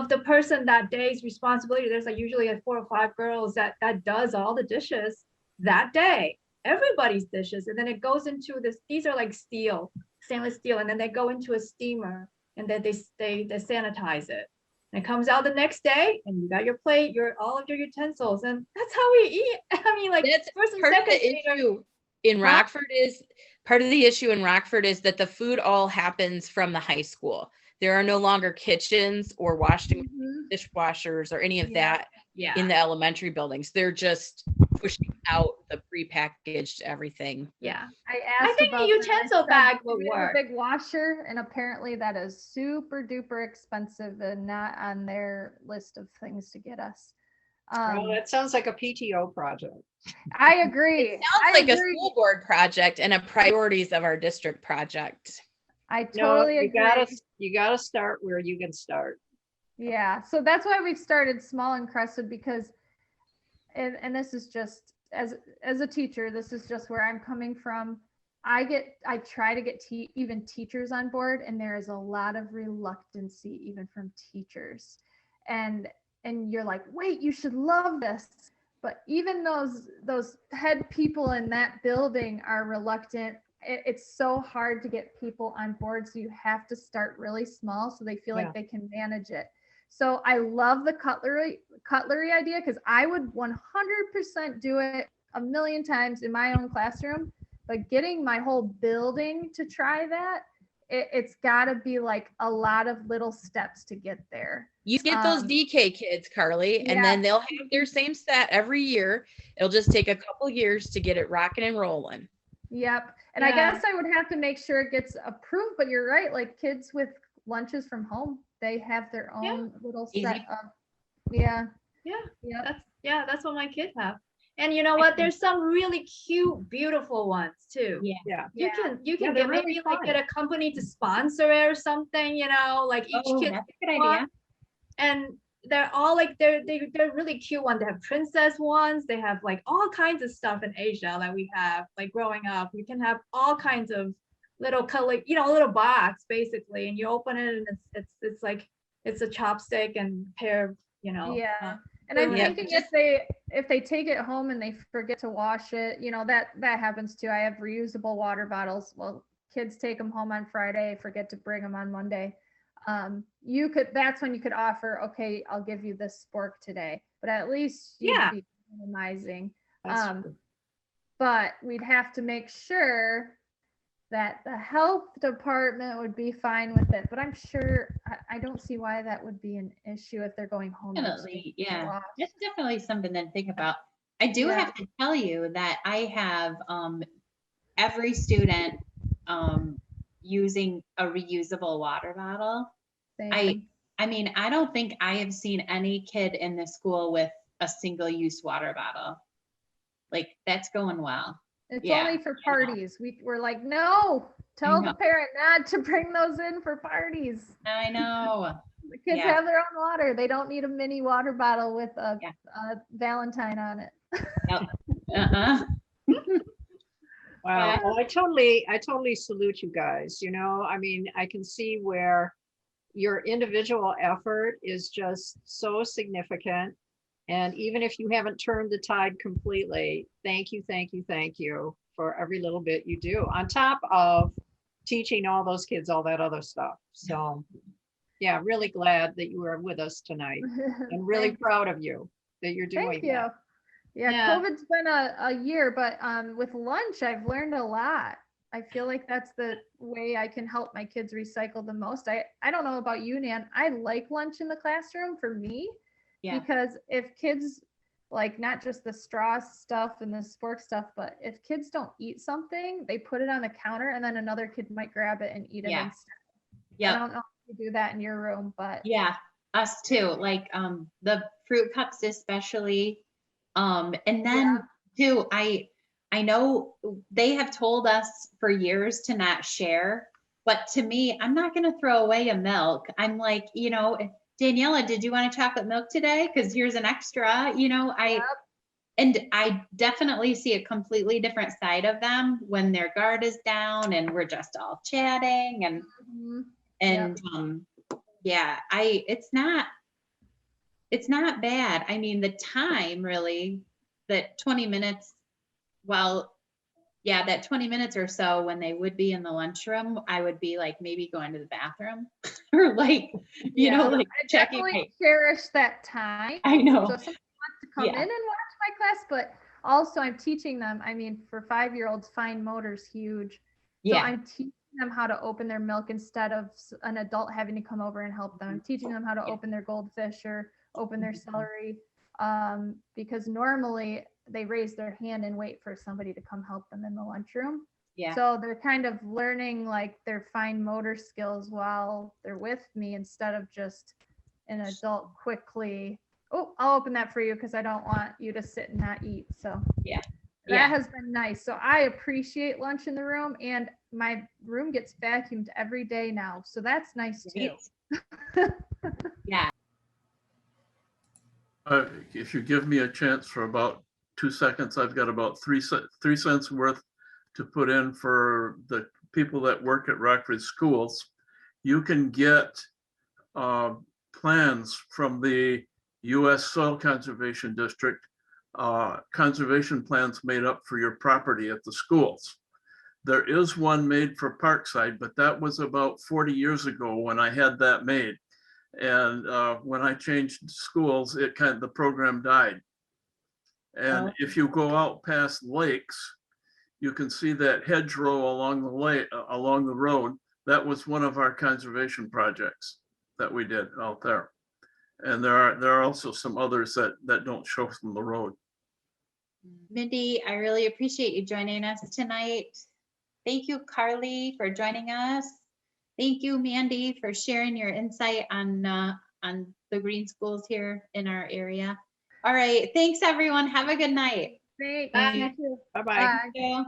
the person that day's responsibility. There's like usually like 4 or 5 girls that does all the dishes that day, everybody's dishes, and then it goes into this. These are like stainless steel, and then they go into a steamer, and then they sanitize it. And it comes out the next day, and you got your plate, all of your utensils, and that's how we eat. I mean, like that's first and part of second the issue in Rockford is part of the issue in Rockford is that the food all happens from the high school. There are no longer kitchens or washing dishwashers or any of that in the elementary buildings. They're just pushing out the prepackaged everything. Yeah. I think a utensil bag would work. A big washer, and apparently that is super duper expensive and not on their list of things to get us. Well, that sounds like a PTO project. I agree. It sounds like a school board project and a priorities of our district project. I totally agree. You gotta start where you can start. Yeah, so that's why we've started small and Crested, because, and this is just as a teacher, this is just where I'm coming from. I try to get even teachers on board, and there is a lot of reluctancy even from teachers, and you're like, wait, you should love this, but even those head people in that building are reluctant. It's so hard to get people on board, so you have to start really small so they feel like they can manage it. So I love the cutlery idea, because I would 100% do it a million times in my own classroom, but getting my whole building to try that, it's got to be like a lot of little steps to get there. You get those DK kids, Carly, and then they'll have their same set every year. It'll just take a couple years to get it rocking and rolling. Yep. And I guess I would have to make sure it gets approved, but you're right. Like kids with lunches from home, they have their own little set of, that's what my kids have. And you know what? There's some really cute, beautiful ones too. Yeah. You can they're get really maybe fun. like get a company to sponsor it or something, you know, like each kid. That's a good idea. And they're all like they're really cute ones. They have princess ones. They have like all kinds of stuff in Asia that we have like growing up. We can have all kinds of little color, you know, a little box basically, and you open it and it's like it's a chopstick and pair of, you know. And I'm thinking if they take it home and they forget to wash it, you know, that happens too. I have reusable water bottles. Well, kids take them home on Friday, forget to bring them on Monday. That's when you could offer, okay, I'll give you this spork today, but at least you'd be minimizing. But we'd have to make sure that the health department would be fine with it. But I'm sure I don't see why that would be an issue if they're going home. Definitely, it's definitely something to think about. I do have to tell you that I have every student using a reusable water bottle. Same. I mean, I don't think I have seen any kid in the school with a single-use water bottle. Like, that's going well. It's only for parties. We're like, no, tell the parent not to bring those in for parties. I know. Kids Yeah. have their own water. They don't need a mini water bottle with a, Yeah. a Valentine on it. Yep. Uh-uh. Wow. Yeah. Well, I totally salute you guys. You know, I mean, I can see where your individual effort is just so significant. And even if you haven't turned the tide completely, thank you, thank you, thank you for every little bit you do on top of teaching all those kids all that other stuff. So yeah, really glad that you were with us tonight and really Thanks. proud of you that you're doing Thank you. that. Yeah, Yeah. COVID's been a year, but with lunch, I've learned a lot. I feel like that's the way I can help my kids recycle the most. I don't know about you, Nan. I like lunch in the classroom for me Yeah. because if kids like not just the straw stuff and the spork stuff, but if kids don't eat something, they put it on the counter and then another kid might grab it and eat it Yeah. instead. I Yep. don't know if you do that in your room, but Yeah, us too. Like the fruit cups especially. And then too, I know they have told us for years to not share, but to me, I'm not gonna throw away a milk. I'm like, you know, Daniela, did you want a chocolate milk today? Because here's an extra, you know, and I definitely see a completely different side of them when their guard is down and we're just all chatting and yeah, it's not bad. I mean, the time really, that 20 minutes, well, yeah, that 20 minutes or so when they would be in the lunchroom, I would be like maybe going to the bathroom or like, you know, like I checking. definitely cherish that time. I know. So if somebody wants to come in Yeah. and watch my class, but also I'm teaching them. I mean, for 5-year-olds, fine motor is huge. So Yeah. I'm teaching them how to open their milk instead of an adult having to come over and help them. I'm teaching them how to open their goldfish or open their celery, because normally they raise their hand and wait for somebody to come help them in the lunchroom. Yeah. So they're kind of learning like their fine motor skills while they're with me instead of just an adult quickly, oh, I'll open that for you because I don't want you to sit and not eat. So Yeah. that has been nice. So I appreciate lunch in the room, and my room gets vacuumed every day now. So that's nice too. Yeah. If you give me a chance for about 2 seconds, I've got about 3 cents worth to put in for the people that work at Rockford schools. You can get plans from the U.S. Soil Conservation District, conservation plans made up for your property at the schools. There is one made for Parkside, but that was about 40 years ago when I had that made. And when I changed schools, the program died. And if you go out past lakes, you can see that hedgerow along the road. That was one of our conservation projects that we did out there. And there are also some others that don't show from the road. Mindy, I really appreciate you joining us tonight. Thank you, Carly, for joining us. Thank you, Mandy, for sharing your insight on the green schools here in our area. All right, thanks everyone. Have a good night. Great. Bye. Bye-bye. Bye. Thank you.